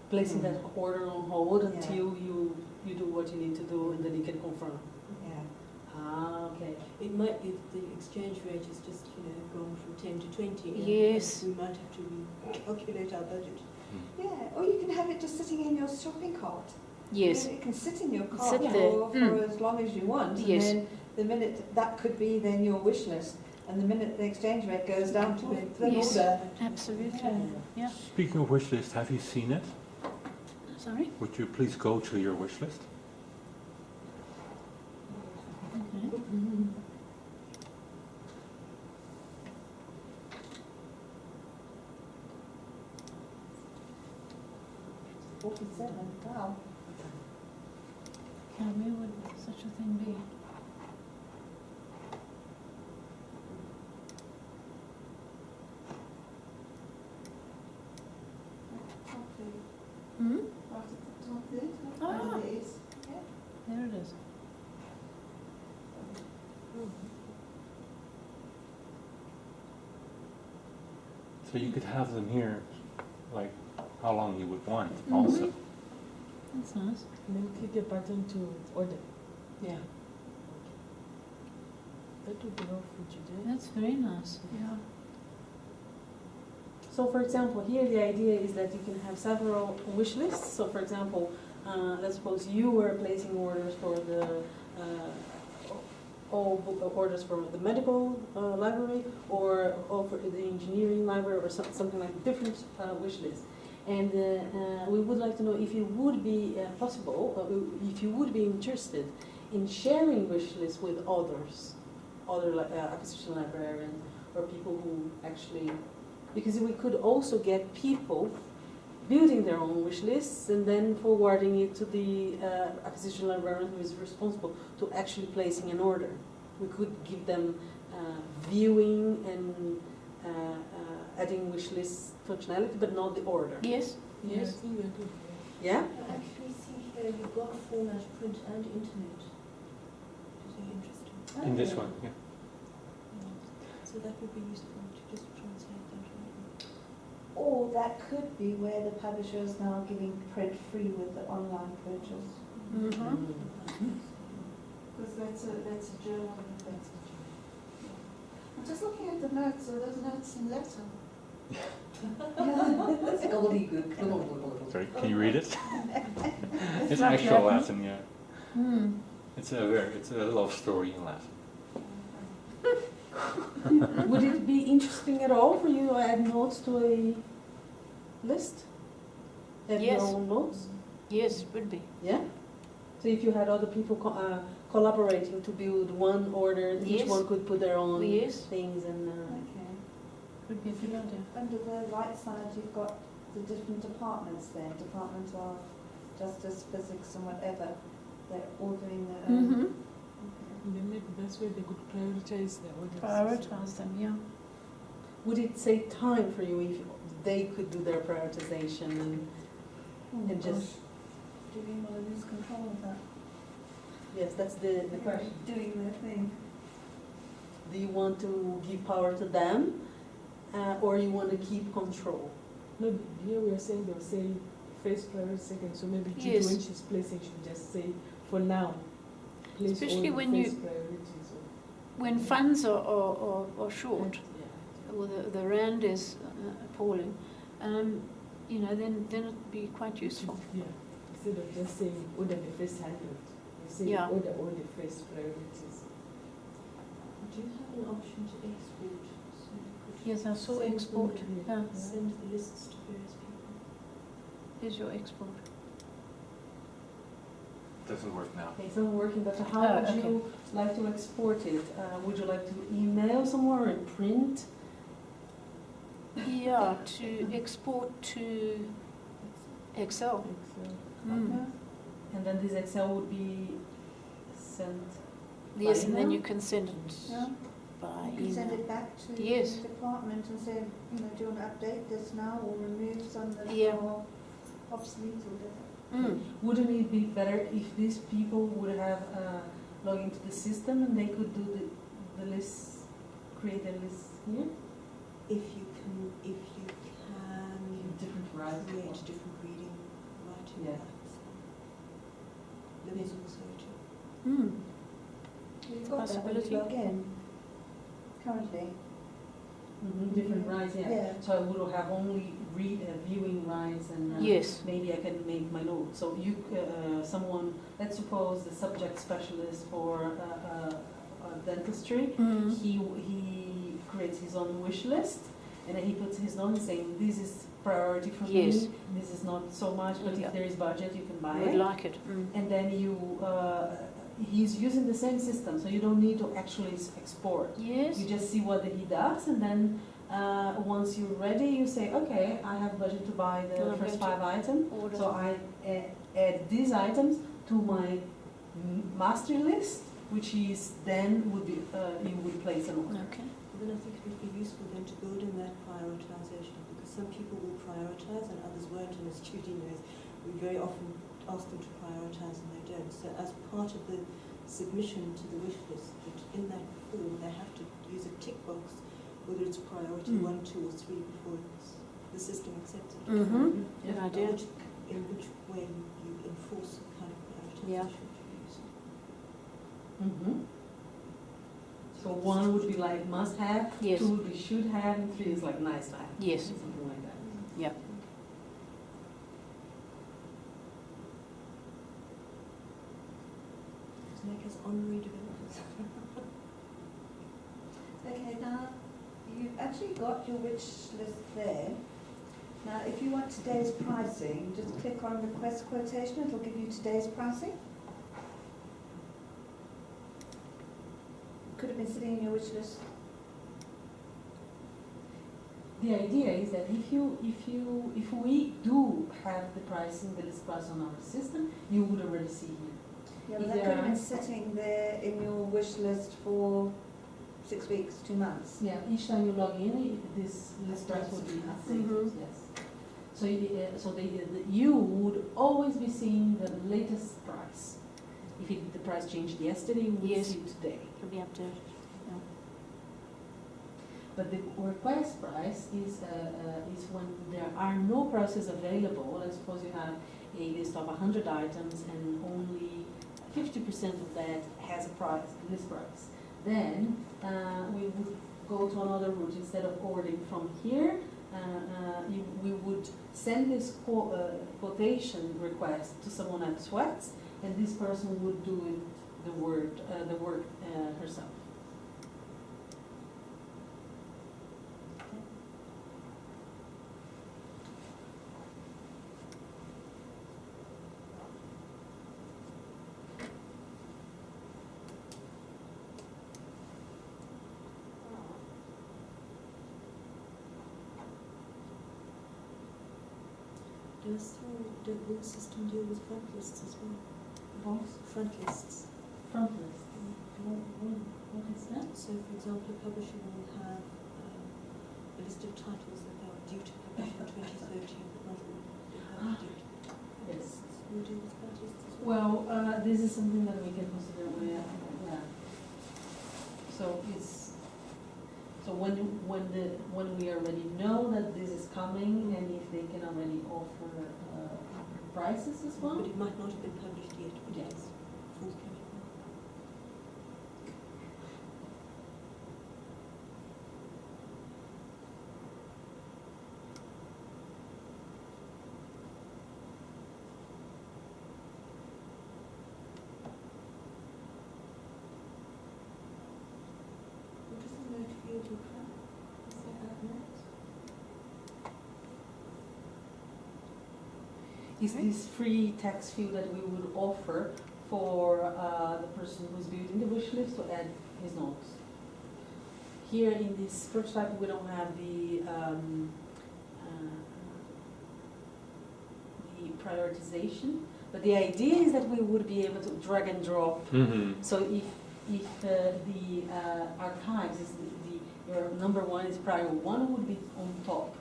Placing that order on hold Yeah. until you do what you need to do and then you can confirm. Yeah. Ah, okay. it might be that the exchange rate has just, gone from 10 to 20. and Yes. we might have to recalculate our budget. Yeah, or you can have it just sitting in your shopping cart. Yes. It can sit in your cart Sit there. for as long as you want. Yes. And then the minute, that could be then your wish list. And the minute the exchange rate goes down to it, then Yes. order. Absolutely. Yeah. Speaking of wish list, have you seen it? Sorry? Would you please go to your wish list? Okay. Wow. Now, where would such a thing be? Hmm? Ah. There it is. So you could have them here, like how long you would want Mhm. also. That's nice. And then click a button to order. Yeah. That would be helpful today. That's very nice. Yeah. So for example, here the idea is that you can have several wish lists. So for example, let's suppose you were placing orders for the orders for the medical library or for the engineering library or something like different wish lists. And we would like to know if it would be possible, if you would be interested in sharing wish lists with others, other acquisition librarians or people who actually, because we could also get people building their own wish lists and then forwarding it to the acquisition librarian who is responsible to actually placing an order. We could give them viewing and adding wish list functionality, but not the order. Yes? Yeah, I think that would be. Yeah? I actually see here you've got format, print and internet. Which is very interesting. In this one, yeah. So that would be useful to just translate that right. Or that could be where the publisher is now giving print free with the online purchase. Mm-hmm. Because that's a journal. I'm just looking at the notes, so those notes in Latin. That's gobbledygook. Sorry, can you read it? It's like actual Latin. Latin, yeah. Hmm. It's a love story in Latin. Would it be interesting at all for you to add notes to a list? Add Yes. your own notes? Yes, it would be. Yeah? So if you had other people collaborating to build one order, each Yes. one could put their own Yes. things and... Okay. Would be a good idea. Under the right side, you've got the different departments there. Department of Justice, Physics and whatever. They're all doing their own. Mm-hmm. And then maybe that's where they could prioritize their orders. Prioritize them, yeah. Would it save time for you if they could do their prioritization and Oh, And just, Do we want to lose control of that? yes, that's the question. Doing their thing. Do you want to give power to them, or you want to keep control? No, here we are saying they'll say first priority, second, so maybe Judy, Yes. when she's placing, she'll just say, for now, place Especially all when the you- first priorities. Or, When funds are short, yeah. or the rand is appalling, you know, then it'd be quite useful. Yeah, instead of just saying order the first 100, you say Yeah. order all the first priorities. Do you have an option to export? So you could Yes, I saw send export. them- Yeah, Send the lists to various people. here's your export. Doesn't work now. Okay, it's not working, but how Oh, would you like to export it? Would you like to email somewhere and print? Yeah, to export to Excel. Excel. Mm. And then this Excel would be sent. Yes, and then email? you can send it Yeah. by You can send email. it back to Yes. the department and say, you know, do you want to update this now or remove some that Yeah. are obsolete or whatever? Mm. Wouldn't it be better if these people would have log into the system and they could do the list, create a list here? If you can Different varieties. create different reading, writing Yeah. apps. Libby's also too. Mm. You've got that when Possibility. you log in currently. Different rights, yeah. Yeah. So I would have only viewing rights and Yes. maybe I can make my note. So you, someone, let's suppose the subject specialist for dentistry, Mm. he creates his own wish list and then he puts his own saying, this is priority for Yes. me, this is not so much, but Yeah. if there is budget, you can buy Would it. like it. Mm. And then you, he's using the same system, so you don't need to actually export. Yes. You just see what he does, and then once you're ready, you say, okay, I have budget to buy the I'm first going to 5 items, Order. so I add these items to my master list, which is then would be you would place an order. Okay. Then I think it would be useful then to build in that prioritization, because some people will prioritize and others won't, and as Judy knows, we very often ask them to prioritize and they don't. So as part of the submission to the wish list, that in that form they have to use a tick box, whether it's priority Mm. 1, 2 or 3 before the system accepts it. Mm-hmm. Yeah. Good idea. In which way you enforce the kind of Yeah. prioritization you use. Mhm. So 1 would be like must have, Yes. 2 would be should have, and 3 is like nice to have. Yes. Something like that. Yeah. To make us honorary developers. Okay, now, you've actually got your wish list there. Now, if you want today's pricing, just click on request quotation, it'll give you today's pricing. Could have been sitting in your wish list. The idea is that if we do have the pricing, the list price on our system, you would already see here. Yeah, but If that there could have are- been sitting there in your wish list for 6 weeks, 2 months. Yeah, each time you log in, this list price will be updated, Mhm. yes. So, you would always be seeing the latest price. If the price changed yesterday, you would Yes. see it today. It'll be updated. But the request price is when there are no prices available. Let's suppose you have a list of 100 items and only 50% of that has a price, list price. Then we would go to another route. Instead of ordering from here, we would send this quotation request to someone at Sweats, and this person would do it, the work herself. Does your system deal with front lists as well? Front lists. Front list. What is that? So, for example, a publisher will have a list of titles that they are due to publish in 2013, but not all. They have due. Yes. We'll do this purchase as Well, this is something that we can consider where, yeah. So it's, so when we already know that this is coming and if they can already offer prices as well. But it might not have been published yet, but Yes. it's forthcoming. What does the note field look like? Is that out notes? Is this free text field that we would offer for the person who's building the wish list to add his notes. Here in this prototype, we don't have the prioritization, but the idea is that we would be able to drag and drop. Mm-hmm. So if the archives is your number one is prior one would be on top.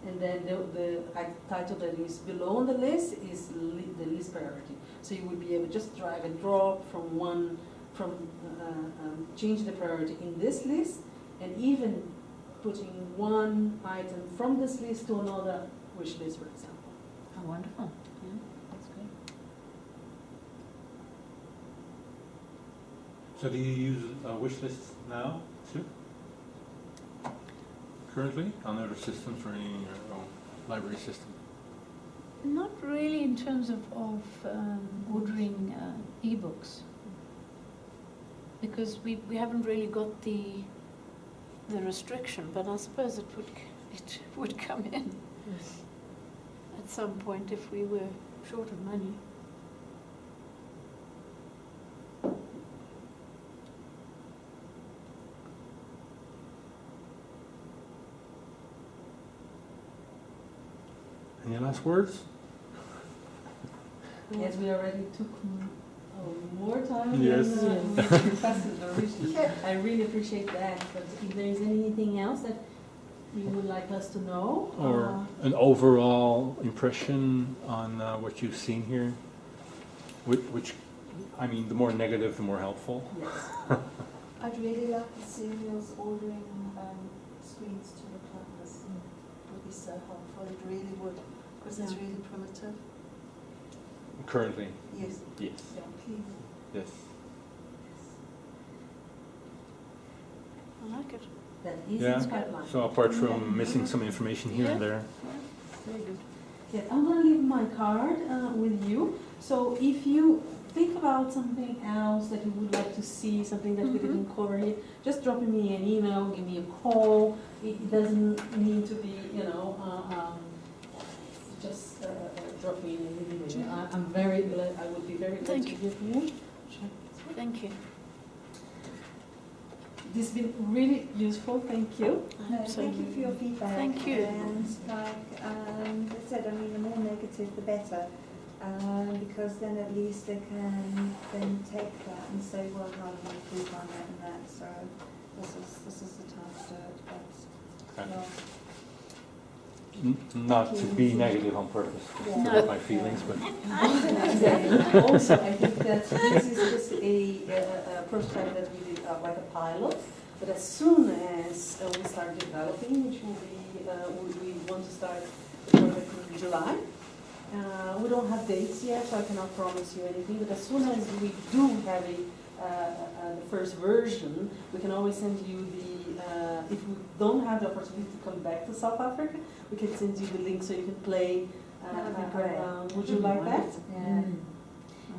And then the title that is below on the list is the list priority. So you would be able to just drag and drop from one, change the priority in this list, and even putting one item from this list to another wish list, for example. Oh, wonderful. Yeah, that's great. So do you use a wish list now, Sue? Currently, on other systems or in your own library system? Not really in terms of ordering e-books, because we haven't really got the restriction, but I suppose it would come in at some point if we were short of money. Any last words? Yes, we already took more time Yes. than we requested originally. I really appreciate that, but if there is anything else that you would like us to know? Or an overall impression on what you've seen here? Which, I mean, the more negative, the more helpful. Yes. I'd really like the serials ordering screens to look like this. It would be so helpful, it really would, because it's Yeah. really primitive. Currently, Yes, yes, yeah, please. yes. I like it. That is Yeah. its pipeline. So apart from missing some information here and there, Very good. Yes, I'm going to leave my card with you. So if you think about something else that you would like to see, something that we didn't cover here, just drop me an email, give me a call. It doesn't need to be, just drop me an email. I'm very glad. I would be very glad Thank to you. hear from you. Thank you. This has been really useful. Thank you. No, thank you for your feedback. Thank you. And like I said, I mean, the more negative, the better, because then at least they can then take that and say, well, how do we improve on that and that. So this is the time to do it. But Okay. no. Not to be negative on purpose, to No. hurt my feelings, but Also, I think that this is just a prototype that we did like a pilot. But as soon as we start developing, which will be, we want to start the project in July. We don't have dates yet, so I cannot promise you anything. But as soon as we do have the first version, we can always send you the. If we don't have the opportunity to come back to South Africa, we can send you the link so you can play That would be great. around. Would you like that? Yeah.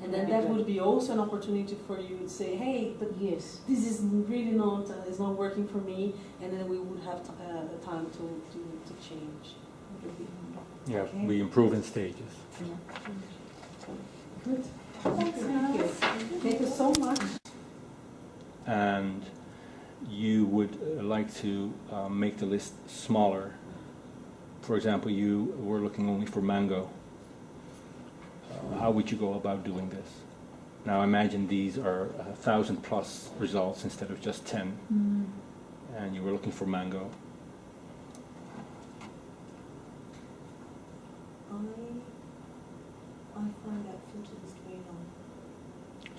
And then that would be also an opportunity for you to say, hey, but Yes. this is really not, it's not working for me, and then we would have time to change. yeah, Okay. we improve in stages. Good. Thanks, Thank you. Alice. Thank you so much. And you would like to make the list smaller. For example, you were looking only for mango. How would you go about doing this? Now imagine these are 1,000 plus results instead of just 10, and you were looking for mango.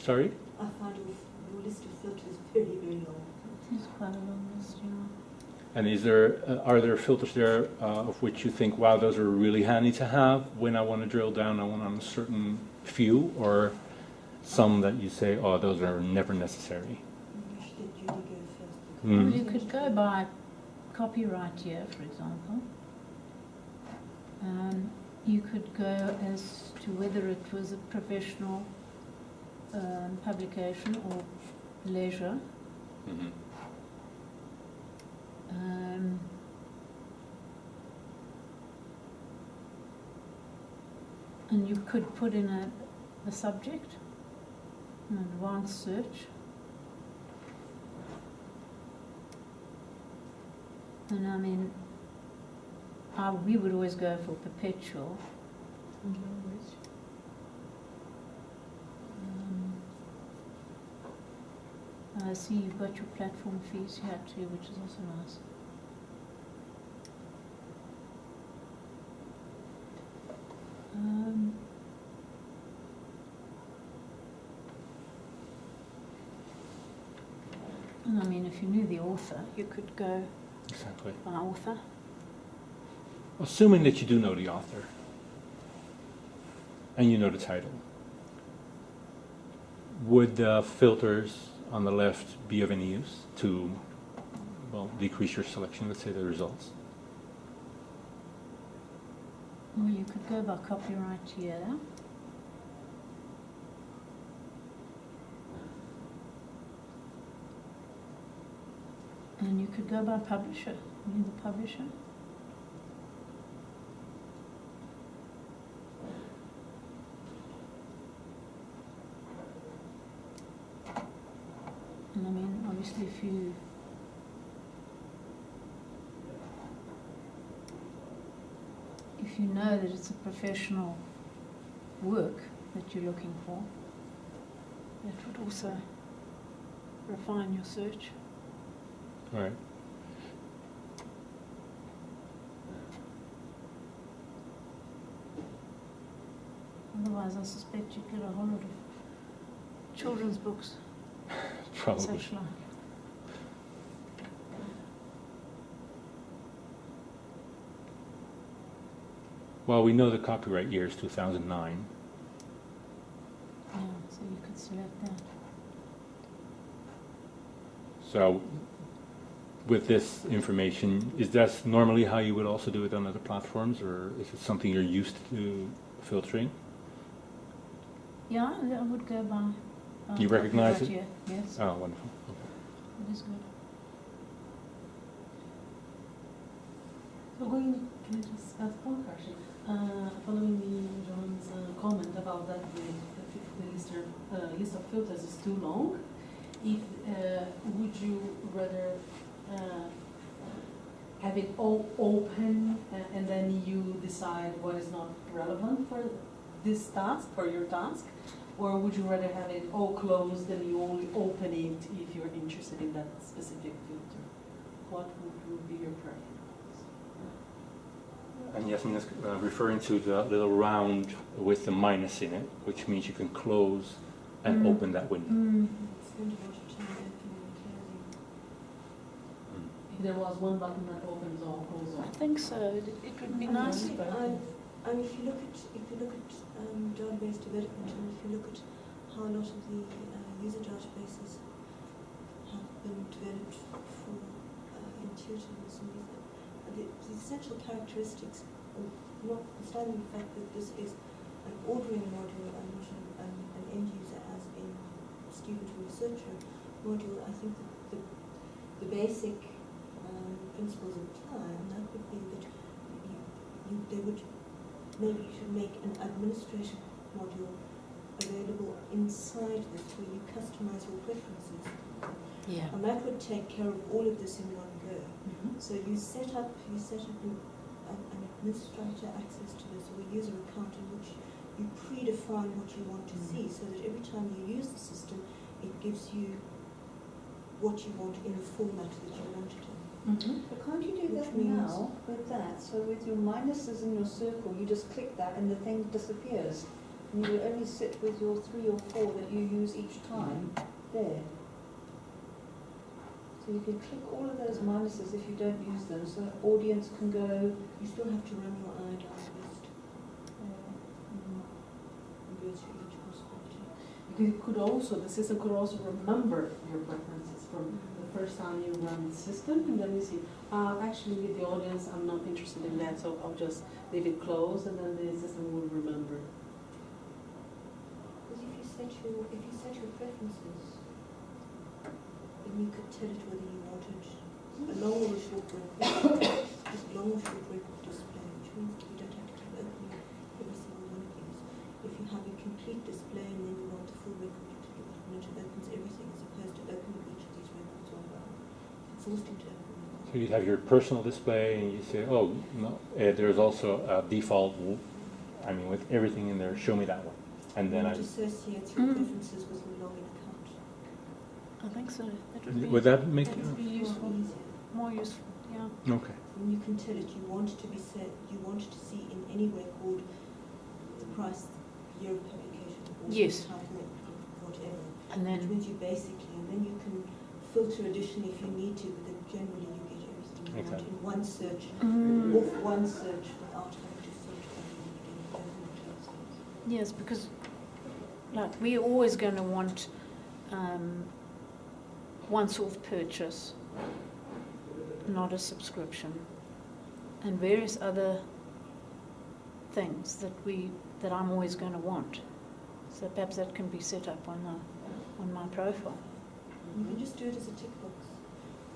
Sorry? I find your list of filters very, very long. It's quite a long list, yeah. And are there filters there of which you think, wow, those are really handy to have when I want to drill down on a certain few, or some that you say, oh, those are never necessary? You should let Judy go first. Mm. Well, you could go by copyright year, for example. You could go as to whether it was a professional publication or leisure. Mm-hmm. And you could put in the subject, an advanced search. And I mean, we would always go for perpetual. I see you've got your platform fees here too, which is also nice. And I mean, if you knew the author, you could go Exactly. by author. Assuming that you do know the author and you know the title, would the filters on the left be of any use to, well, decrease your selection, let's say the results? Or you could go by copyright year. And you could go by publisher. You the publisher. And I mean, obviously, if you know that it's a professional work that you're looking for, that would also refine your search. All right. Otherwise, I suspect you'd get a whole lot of children's books. Probably. Such like. Well, we know the copyright year is 2009. Yeah, so you could select that. So with this information, is that normally how you would also do it on other platforms, or is it something you're used to filtering? Yeah, I would go by. You recognize copyright it? year. Yes, Oh, wonderful. it is good. So can I just ask one question? Following John's comment about that the list of filters is too long, would you rather have it all open and then you decide what is not relevant for this task, for your task? Or would you rather have it all closed and you only open it if you're interested in that specific filter? What would be your preference? And Yasmin is referring to the little round with the minus in it, which means you can close and open that window. Spend a lot of time opening and closing. If there was one button that opens or closes I all. think so. It would be nice. And if you look at database development, and if you look at how a lot of the user databases have been developed for intuitiveness and the essential characteristics, notwithstanding the fact that this is an ordering module and not an end user as in student or researcher module, I think that the basic principles apply, and that would be that maybe you should make an administration module available inside this where you customize your preferences. Yeah. And that would take care of all of this in one go. So you set up an administrator access to this, or a user account in which you predefine what you want to see, so that every time you use the system, it gives you what you want in the format that you want it in. But can't you do Which that means- now with that? So with your minuses in your circle, you just click that and the thing disappears. and you only sit with your 3 or 4 that you use each time there. So you can click all of those minuses if you don't use them, so the audience can go. You still have to run your eye down the list and go through each possibility. Because it could also, the system could also remember your preferences from the first time you run the system, and then you see, actually with the audience, I'm not interested in that, so I'll just leave it closed, and then the system will remember. Because if you set your preferences, then you could tell it whether you wanted a long or a short record, just long or short record display, which means that you don't have to keep opening every single one of these. If you have a complete display and then you want the full record to click the button, it opens everything as opposed to opening each of these records one by one. It's exhausting to open them. So you have your personal display and you say, oh, no, there's also a default, with everything in there, show me that one. And then it associates your preferences with your login account. I think so. That would that make that would be useful, more useful, yeah. Okay. And you can tell it you want to be set, you want to see in any record the price, the year of publication, or Yes. the title, whatever. And Which then, means you basically, and then you can filter edition if you need to, but then generally you get everything you want Exactly. in one search, off one search without having to filter everything again, open and close things. yes, because like we're always going to want once-off purchase, not a subscription, and various other things that I'm always going to want. So perhaps that can be set up on my profile. You can just do it as a tick box.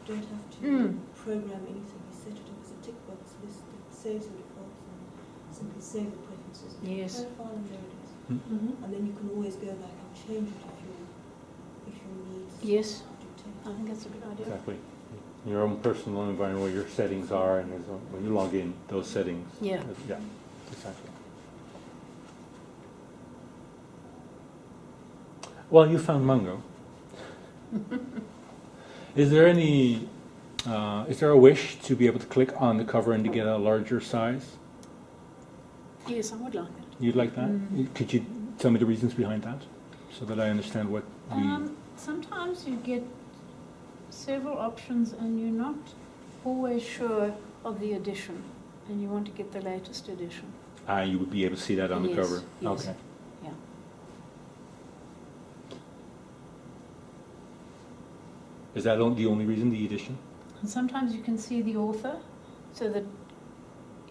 You don't have to program anything. You set it up as a tick box list that saves the defaults and simply save the preferences in Yes. your profile, and there it is. And then you can always go back and change it if your needs Yes, dictate. I think that's a good idea. Exactly. Your own personal environment where your settings are, and when you log in, those settings. Yeah. Yeah, exactly. Well, you found Mungo. Is there a wish to be able to click on the cover and to get a larger size? Yes, I would like it. You'd like that? Could you tell me the reasons behind that, so that I understand what we... Sometimes you get several options and you're not always sure of the edition, and you want to get the latest edition. you would be able to see that on the Yes, cover? yes. Okay. Yeah. Is that the only reason, the edition? And sometimes you can see the author, so that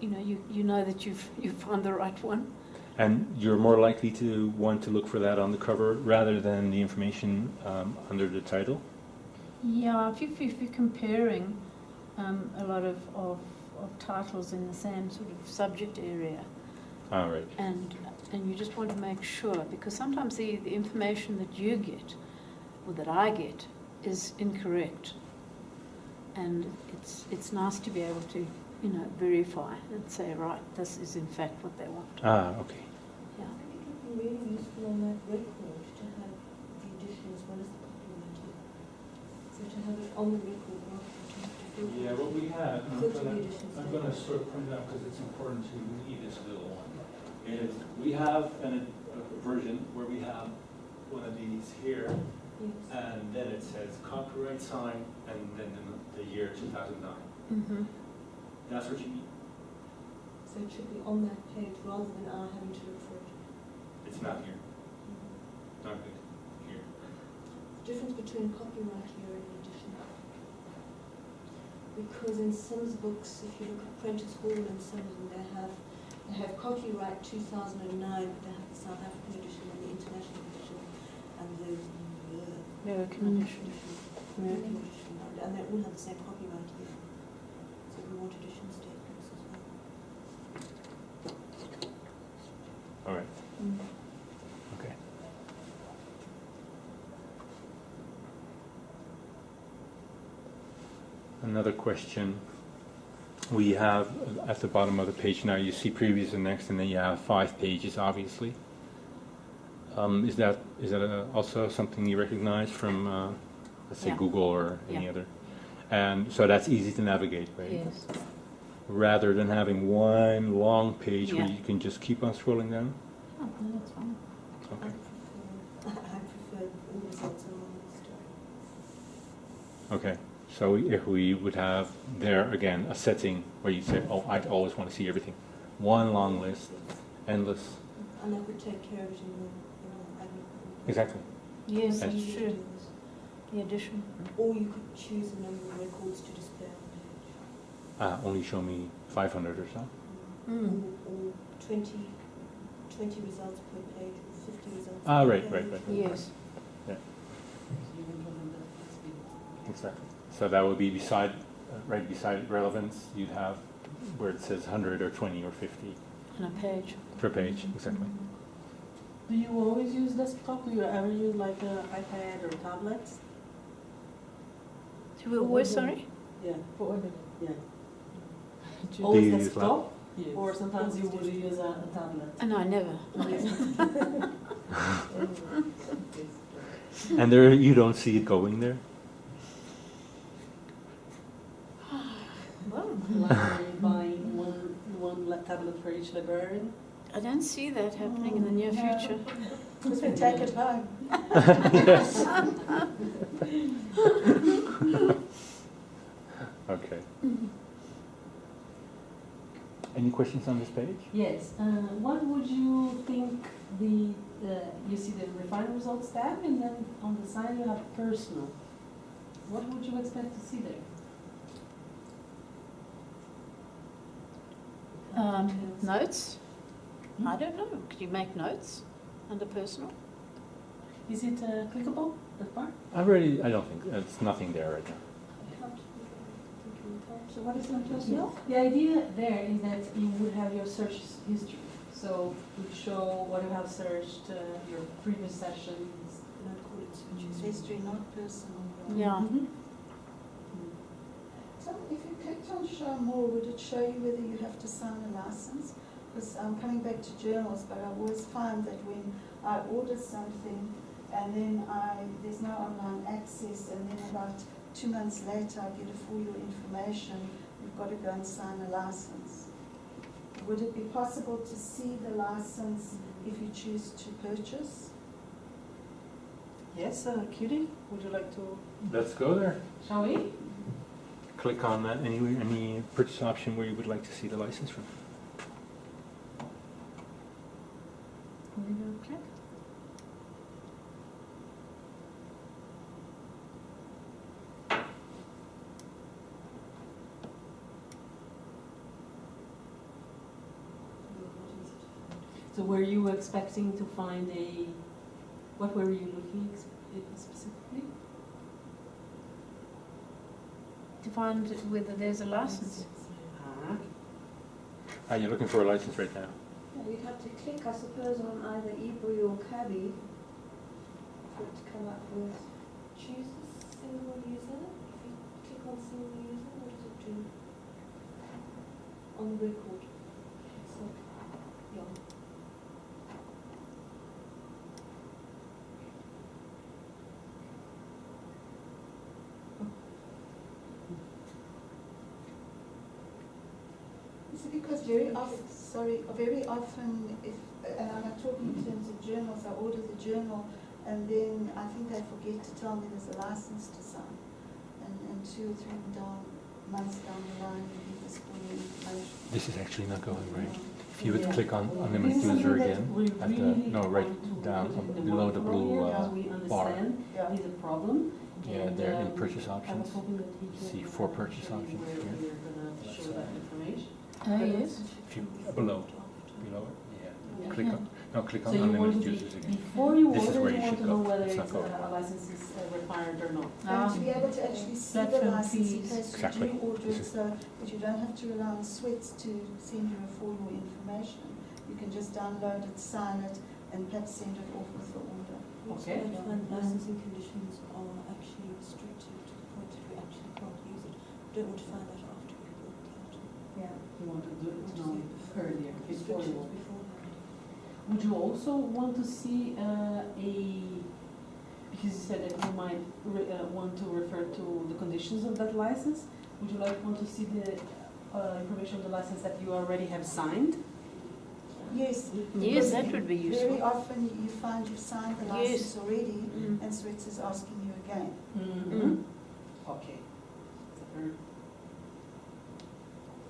you know that you've found the right one. And you're more likely to want to look for that on the cover rather than the information under the title? Yeah, if you're comparing a lot of titles in the same sort of subject area, All right. and you just want to make sure, because sometimes the information that you get, or that I get, is incorrect. And it's nice to be able to, verify and say, right, this is in fact what they want. Okay. Yeah. I think it would be really useful on that record to have the edition as well as the copyright here. So to have it on the record rather than to have to filter. Yeah, what we have, Filter the editions. I'm going to sort of point it out because it's important to me, this little one, is we have a version where we have one of these here, Yes. and then it says copyright sign, and then the year 2009. Mm-hmm. That's what you need. So it should be on that page rather than our having to look for it. It's not here. Not good. Here. The difference between copyright here and edition. Because in Sims books, if you look at Prentice Hall and some of them, they have copyright 2009, but they have the South African edition and the international edition and the American edition. American edition, and they all have the same copyright here. So we want edition statements as well. All right. Okay. Another question. We have at the bottom of the page now, you see previous and next, and then you have 5 pages, obviously. Is that also something you recognize from, let's say, Yeah. Google or any Yeah. other? And so that's easy to navigate, right? Yes. Rather than having one long page where Yeah. you can just keep on scrolling down? Oh, no, that's fine. Okay, so if we would have there again a setting where you say, oh, I always want to see everything. One long list, endless. And that would take care of it in the admin. Exactly. Yes, Yes. that's true. The addition. Or you could choose a number of records to display on the page. Only show me 500 or so. Mm. Or 20 results per page, or 50 results Ah, per right, page. right, right. Yes. Yeah, So you can give them that flexibility. exactly. So that would be beside, right beside relevance, you'd have where it says 100 or 20 or 50 On a page. per page, exactly. Do you always use desktop? Do you ever use like an iPad or tablet? Do we always, sorry? Yeah, For order. yeah. Do you Always use desktop, Yes. or sometimes you would use a tablet? And I never. And there, you don't see it going there? Well, Library buying one tablet for each librarian? I don't see that happening in the near future. Because we take it home. Yes. Okay. Any questions on this page? Yes. What would you think you see the refined results tab, and then on the side you have personal. What would you expect to see there? Notes? I don't know. Could you make notes under personal? Is it clickable, that part? I don't think, there's nothing there right now. So what is on personal? The idea there is that you would have your search history. So you show what you have searched, your previous sessions. And I'd call it search History, not personal. Yeah. Mhm. So if you clicked on show more, would it show you whether you have to sign a license? Because I'm coming back to journals, but I always find that when I order something and then there's no online access, and then about 2 months later I get for your information, you've got to go and sign a license. Would it be possible to see the license if you choose to purchase? Yes, Cutie, would you like to? Let's go there. Shall we? Click on that, any purchase option where you would like to see the license from. Can you go click? So were you expecting to find what were you looking specifically? To find whether there's a license. Ah. You're looking for a license right now. Yeah, you'd have to click, I suppose, on either eBury or Cabby for it to come up with. Choose a single user. If you click on single user, what does it do? On the record. So, yeah. Is it because very often, if, and I'm not talking in terms of journals, I order the journal and then I think they forget to tell me there's a license to sign. And 2 or 3 months down the line, you get this full information. This is actually not going right. If you would Yeah. click on unlimited This is user something that again, we at the, really no, right want to down, put in the below the workflow blue here, because we bar. understand Yeah. it is a problem. Yeah, and, there in purchase I options. was hoping that he could See 4 purchase show you options where here. we're gonna show that information. Oh, yes. If you, below it, yeah. Yeah. Click on, no, click on So you want unlimited to be, users again. before you This is order, where you you want should to know go. whether It's it's not going. a license is required or not. And to be able to actually see the Platform license in fees. case you Exactly. do order This it, is- so that you don't have to rely on Sweats to send you for your information. You can just download it, sign it, and perhaps send it off with the order. Okay. I find licensing conditions are actually restrictive to the point that we actually can't use it. Don't want to find that after we've worked out. Yeah. You want to do it now earlier, before Restrictions you. beforehand. Would you also want to see because you said that you might want to refer to the conditions of that license, would you want to see the information of the license that you already have signed? Yes. Yes, because that would be Very useful. often you find you've signed the Yes. license already Mm. and Sweats is asking you again. Mm-hmm. Okay. So there-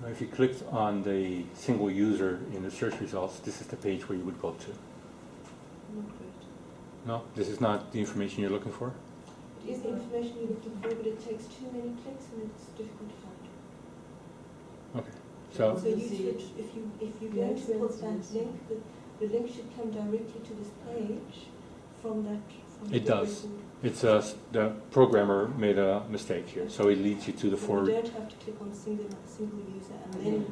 Now, if you clicked on the single user in the search results, this is the page where you would go to. Not great. No, this is not the information you're looking for? It is the information you're looking for, but it takes too many clicks and it's difficult to find. Okay. So, So you should, if you go to put that link, the link should come directly to this page from that. From It the does. record. it's the programmer made a mistake here, so it leads you to the So four. you don't have to click on single user and then.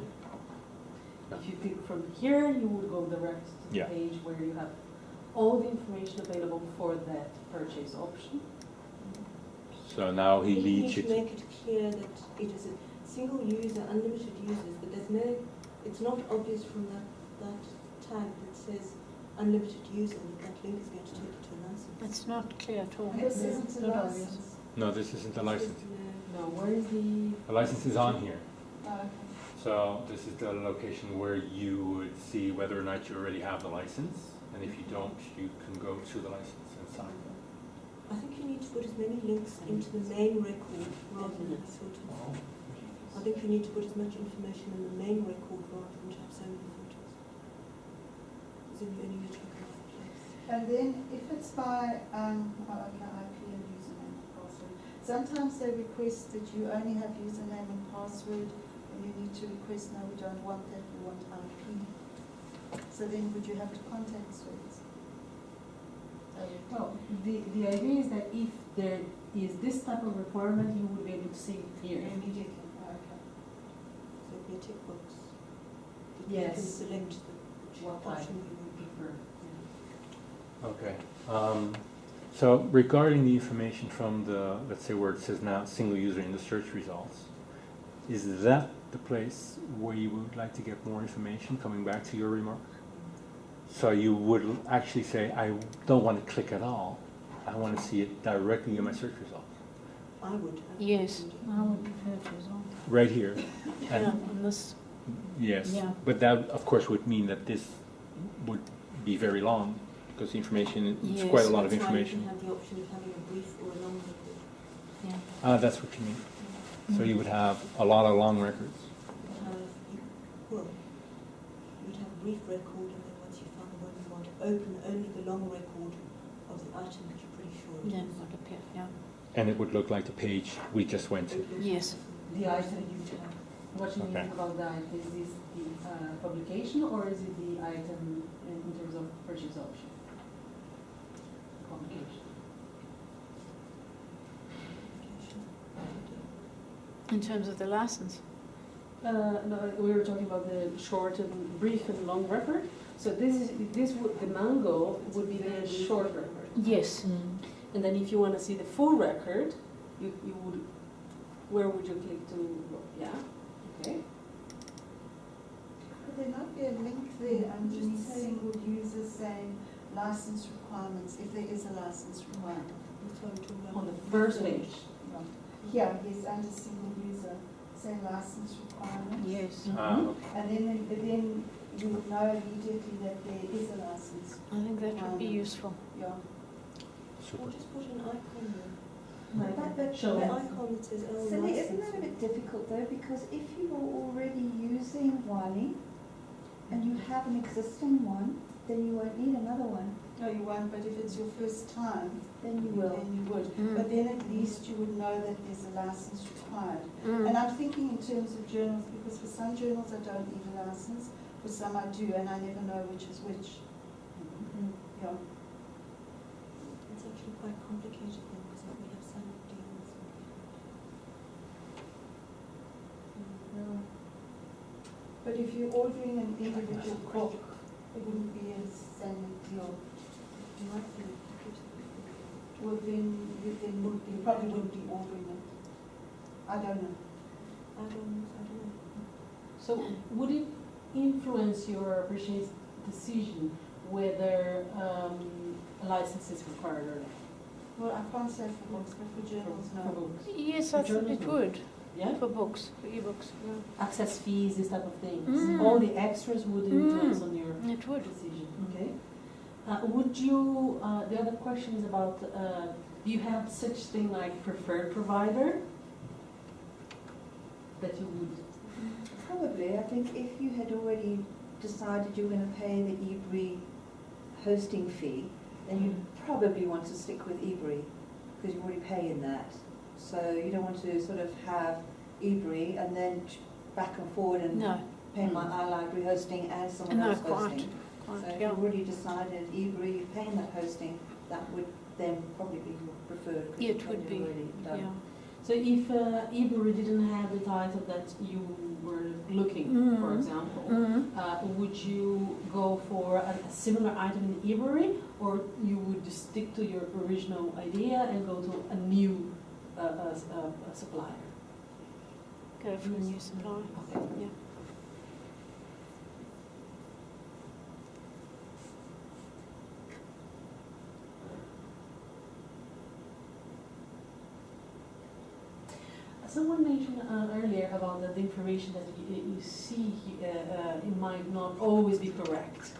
If you click from here, you would go direct to the Yeah. page where you have all the information available for that purchase option. So now he You leads you need to. to make it clear that it is a single user, unlimited users, but there's no, it's not obvious from that tag that says unlimited user that that link is going to take you to a license. It's not clear at all. This No, isn't a not obvious. license. No, this isn't the license. No. Now, where is the? The license is on here. Oh, okay. So this is the location where you would see whether or not you already have the license, and if you don't, you can go to the license and sign. I think you need to put as many links into the main record rather than filters. I think you need to put as much information in the main record rather than to have so many filters. Because then you only need to look at one place. And then if it's by, IP and username and password, sometimes they request that you only have username and password, and you need to request, no, we don't want that, we want IP. So then would you have to contact Wits? Well, the idea is that if there is this type of requirement, you would be able to see it here. Immediately, okay. So it'd be a tick box. That Yes. You can select the What type option you you would prefer. Okay. So regarding the information from the, let's say where it says now single user in the search results, is that the place where you would like to get more information, coming back to your remark? So you would actually say, I don't want to click at all. I want to see it directly in my search results. I would. Yes, I would prefer to as well. Right here. Yeah, on this, Yes. Yeah. But that, of course, would mean that this would be very long, because the information, it's Yes, quite a lot of That's why you information. can have the option of having a brief or a long record. yeah. That's what you mean. So you would have a lot of long records. You would have a brief record, and then once you found the one you want, open only the long record of the item that you're pretty sure it Then is. would appear, yeah. And it would look like the page we just went to. It looks Yes. like The item you would have. What you Okay. mean about that, is this the publication or is it the item in terms of purchase option? Publication. In terms of the license. No, we were talking about the short and brief and long record. So this would, the Mango would be the short record. Yes. And then if you want to see the full record, you would, where would you click to, yeah, okay. Could there not be a link there underneath single user saying license requirements, if there is a license requirement? That's what I'm talking about. On the first page. Here, yes, under single user, say license requirement. Yes. Okay. And then you would know immediately that there is a license. I think that would be useful. Yeah. Super. Or just put an icon there. But Show The us. icon that says L Cindy, license. isn't that a bit difficult though? Because if you are already using Wally and you have an existing one, then you won't need another one. No, you won't, but if it's your first time, then you will. Then you would. Mm. But then at least you would know that there's a license required. Mm. And I'm thinking in terms of journals, because for some journals I don't need a license, for some I do, and I never know which is which. Yeah. It's actually quite complicated then, because if we have some deals. But if you're ordering an individual book, it wouldn't be a standard deal. You might be complicated. Well, then you probably wouldn't be ordering it. I don't know. I don't know. So would it influence your purchase decision whether a license is required or not? Well, I can't say for books, but for journals, For no. books? Yes, I think Journals it would. would. Yeah? For books, for e-books, yeah. Access fees, this type of things. Mm. All the extras would influence on your It would. decision, okay? Would you, the other question is about, do you have such thing like preferred provider? that you would? Probably, I think if you had already decided you were going to pay the eBree hosting fee, then you'd probably want to stick with eBree because you're already paying that. So you don't want to sort of have eBree and then back and forward and No, pay my iLibrary hosting and someone No, else quite. hosting. So if yeah. you've already decided eBree, you're paying that hosting, that would then probably be your preferred. 'cause Yeah, it you've would be, already done. yeah. So if eBree didn't have the title that you were looking, for Mm. example, Mm. would you go for a similar item in eBree, or you would stick to your original idea and go to a new supplier? Go for a new supplier. Okay. Yeah. Someone mentioned earlier about the information that you see it might not always be correct.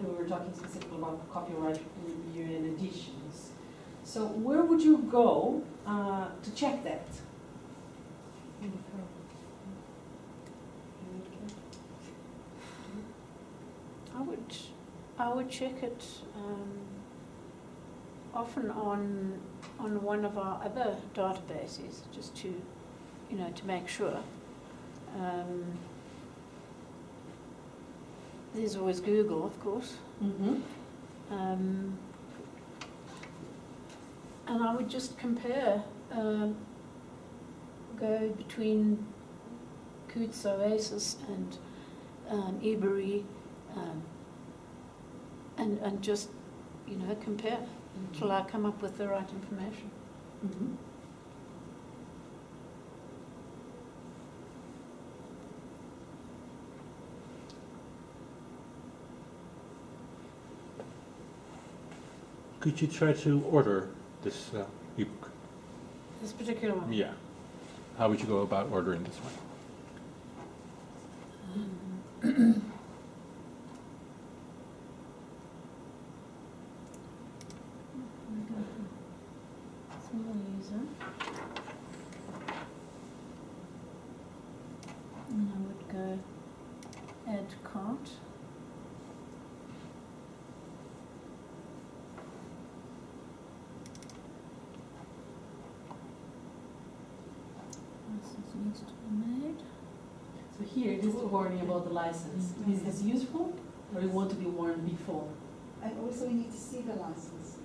We were talking specifically about copyright review and editions. So where would you go to check that? I would check it often on one of our other databases, just to, to make sure. There's always Google, of course. Mm-hmm. And I would just compare, go between Coutts Oasis and eBree, and just, compare until I come up with the right information. Mm-hmm. Could you try to order this ebook? This particular one. Yeah. How would you go about ordering this one? Single user. And I would go add cart. License needs to be made. So here it is a warning about the license. Is this useful, or you want to be warned before? And also we need to see the license.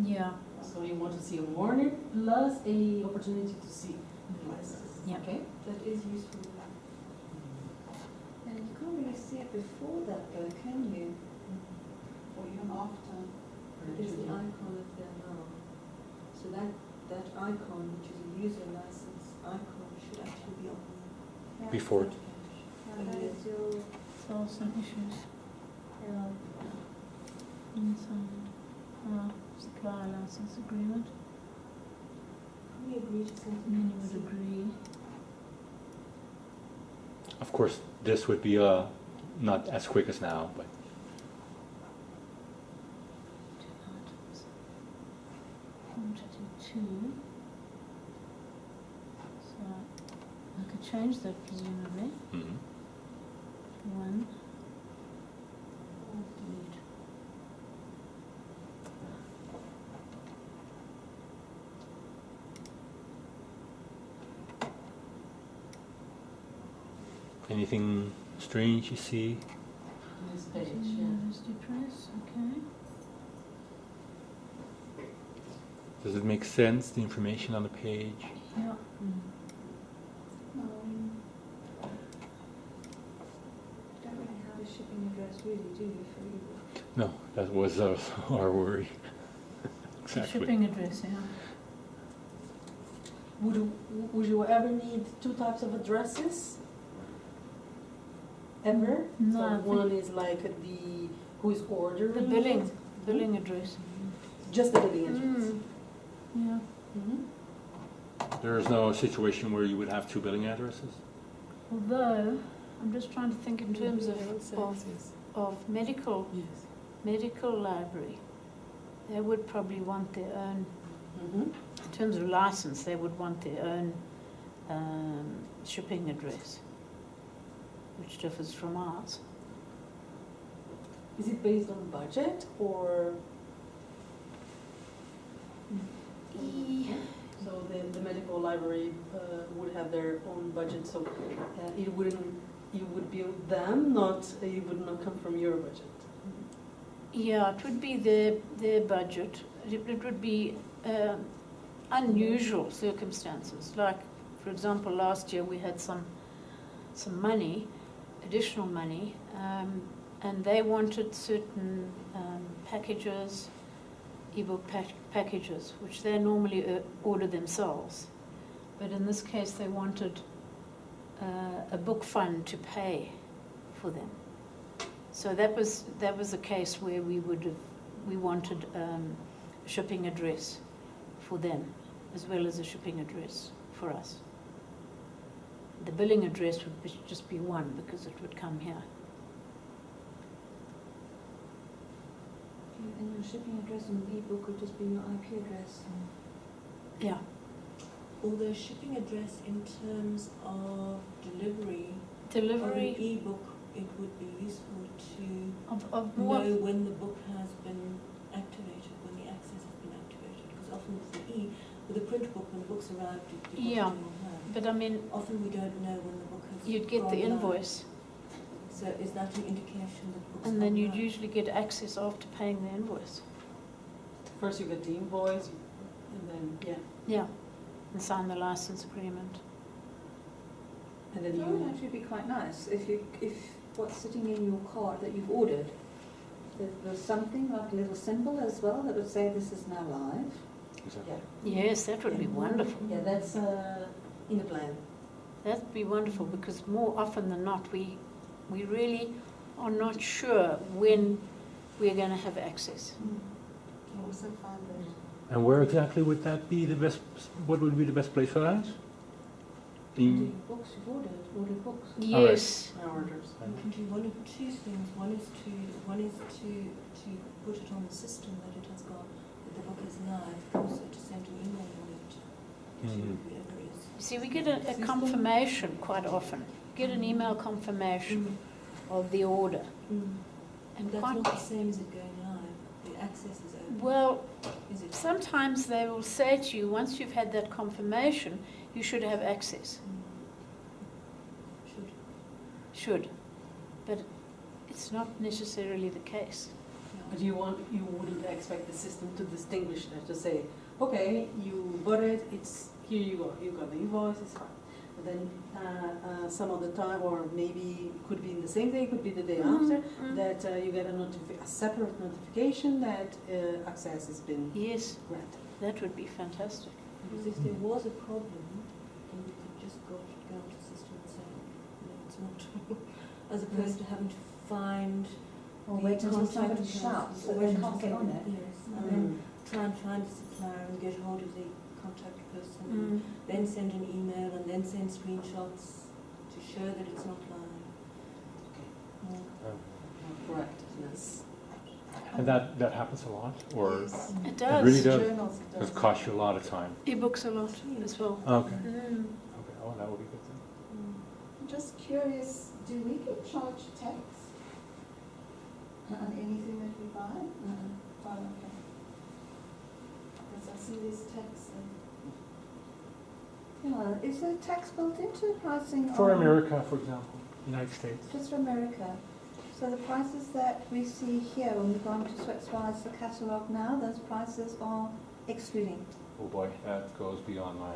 Yeah. So you want to see a warning plus a opportunity to see the license. Yeah. Okay. That is useful. And you can't really see it before that though, can you? Or even after. There's the icon up there now. So that icon, which is a user license icon, should actually be on the Yeah. Before. front page. That is your Solve some issues. Inside. Supply license agreement. We agree to something. And then you would agree. Of course, this would be not as quick as now, but Two items. Quantity 2. So I could change that presumably. mhm. 1. Delete. Anything strange you see? This page, yeah. University Press, okay. Does it make sense, the information on the page? Yeah. don't really have a shipping address really, do you, for ebook? No, that was our worry. The shipping address, yeah. Would you ever need two types of addresses? Ever? No, So I think- one is like the who is ordering The billing address. just the billing address. Yeah. Mm-hmm. There is no situation where you would have two billing addresses? Although, I'm just trying to think in terms of medical library. They would probably want their own, Mm-hmm. in terms of license, they would want their own shipping address, which differs from ours. Is it based on budget or? So the medical library would have their own budget, so it would be them, it would not come from your budget. Yeah, it would be their budget. It would be unusual circumstances. Like, for example, last year we had some money, additional money, and they wanted certain packages, ebook packages, which they normally order themselves. But in this case, they wanted a book fund to pay for them. So that was a case where we wanted a shipping address for them, as well as a shipping address for us. The billing address would just be one, because it would come here. And your shipping address on the ebook would just be your IP address. Yeah. Although shipping address in terms of delivery of Delivery an e-book, it would be useful to of know more. when the book has been activated, when the access has been activated. Because often with the print book, when the book's arrived, it's Yeah. in your hand. But I mean, Often we don't know when the book has you'd get gone the live. invoice, So is that an indication that the book's and then gone you'd live? usually get access after paying the invoice. First you get the invoice, and then, Yeah, and sign the license agreement. and then That would you, actually be quite nice if what's sitting in your card that you've ordered, there was something like a little symbol as well that would say this is now live. Exactly. Yes, that would be wonderful. yeah, that's in the plan. That'd be wonderful, because more often than not, we really are not sure when we're going to have access. I also find that And where exactly would that be the best, what would be the best place for that? Do In, your books you've ordered books. Yes. Our orders. You can do one of two things. One is to put it on the system that it has got, that the book is live, but also to send an email alert to whoever is. See, we get a confirmation quite often. Get an email confirmation of the order. And That's quite, not the same as it going live. The access is open. well, Is it? sometimes they will say to you, once you've had that confirmation, you should have access. Should. Should. But it's not necessarily the case. But you wouldn't expect the system to distinguish that, to say, okay, you bought it, it's, here you go, you got the invoice, it's fine. But then some of the time, or maybe it could be in the same day, it could be the day after, that you get a separate notification that access has been Yes, granted. that would be fantastic. Because if there was a problem, then we could just go to the system and say, no, it's not true. As opposed to having to find Or the wait until contact somebody details, shouts or that wait they until can't get on it. Yes, and then try and find a supplier and get hold of the contact person, and then send an email, and then send screenshots to show that it's not live. Correctness. and that happens a lot, or yes. It it does. really does? Journals, it Does does. it cost you a lot of time? E-books a lot as well. Okay. Mm. Okay. Oh, that would be good then. I'm just curious, do we get charged tax on anything that we buy? Oh, okay. Because I see this tax Yeah, is there tax built into pricing? For on- America, for example, United States. Just for America. So the prices that we see here when we go on to Wits, the catalogue now, those prices are excluding. Oh boy, that goes beyond my.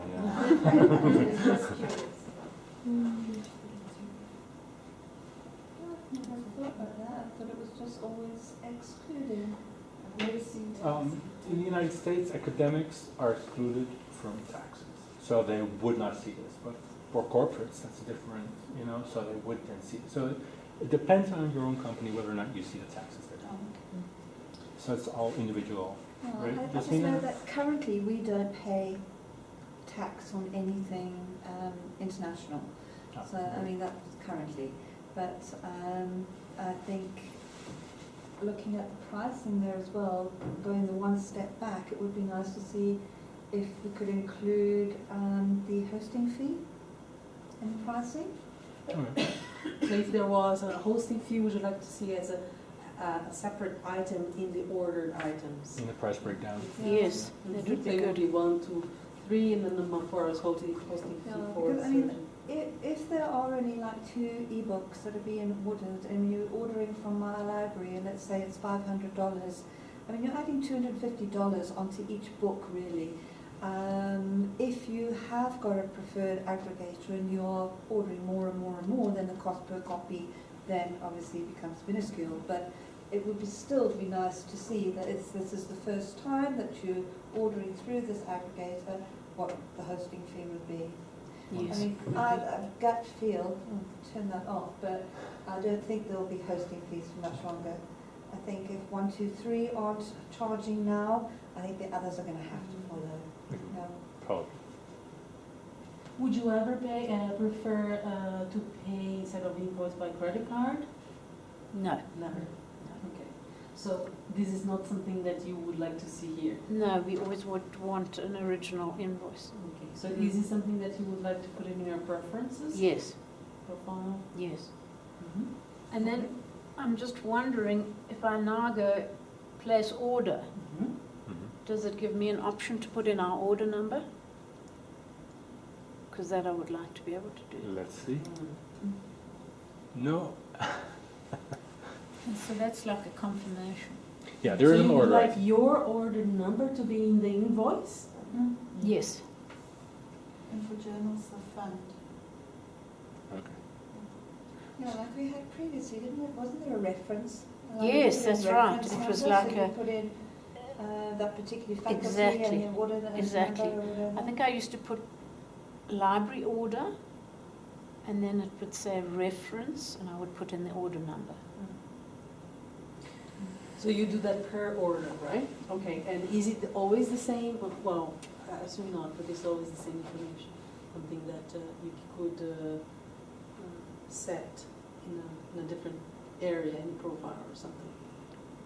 just curious. I never thought about that. I thought it was just always excluding. I've never seen tax. In the United States, academics are excluded from taxes, so they would not see this. But for corporates, that's different, so they would then see it. So it depends on your own company whether or not you see the taxes there. So it's all individual. Well, Right, I just Jasmina? know that currently we don't pay tax on anything international. So, I mean, that's currently. But I think looking at the pricing there as well, going the one step back, it would be nice to see if we could include the hosting fee in pricing. Okay. So if there was a hosting fee, would you like to see as a separate item in the ordered items? In the price breakdown. Yes, that would be It would good. be 1, 2, 3, and then number 4 is hosting fee Yeah, for because, I mean, surgeon. If there are only like 2 ebooks that are being ordered and you're ordering from my library and let's say it's $500, I mean you're adding $250 onto each book really. If you have got a preferred aggregator and you're ordering more and more and more, then the cost per copy then obviously becomes minuscule. But it would be still be nice to see that this is the first time that you're ordering through this aggregator, what the hosting fee would be. Yes. I mean, I gut feel, turn that off, but I don't think there'll be hosting fees for much longer. I think if 1, 2, 3 aren't charging now, I think the others are going to have to follow. No. Probably. Would you ever prefer to pay instead of invoice by credit card? No, Never. Okay. So this is not something that you would like to see here? no, we always would want an original invoice. Okay. So is this something that you would like to put in your preferences? Yes, Profile? yes. Mm-hmm. And then I'm just wondering if I now go place order, Mm-hmm. does it give me an option to put in our order number? Because that I would like to be able to do. Let's see. Mm-hmm. No. And so that's like a confirmation. Yeah, there is an So you order. would like your order number to be in the invoice? Yes. And for journals, the fund. Okay. Yeah, like we had previously, didn't it? Wasn't there a reference? Yes, There that's a right. reference It number, was so like you a- put in that particular faculty Exactly. and then order the Exactly. number or whatever. I think I used to put library order, and then it would say reference, and I would put in the order number. So you do that per order, right? Okay, and is it always the same? Well, I assume not, but it's always the same information. Something that you could set in a different area in profile or something.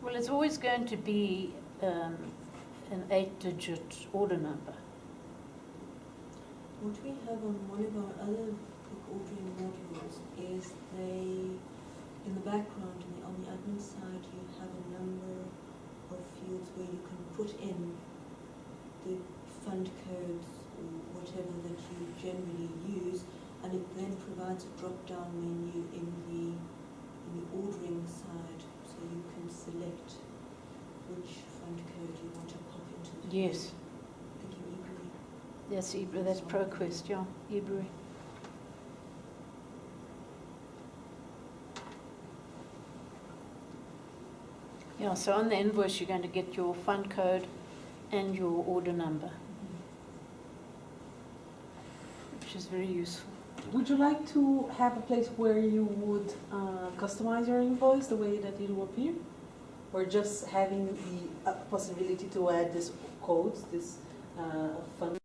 Well, it's always going to be an 8-digit order number. What we have on one of our other book ordering modules is in the background, on the admin side, you have a number of fields where you can put in the fund codes or whatever that you generally use, and it then provides a drop-down menu in the ordering side, so you can select which fund code you want to pop into the Yes. thinking equally. That's ProQuest, yeah, Ebury. Yeah, so on the invoice, you're going to get your fund code and your order number, which is very useful. Would you like to have a place where you would customize your invoice the way that it will appear? Or just having the possibility to add these codes, this fund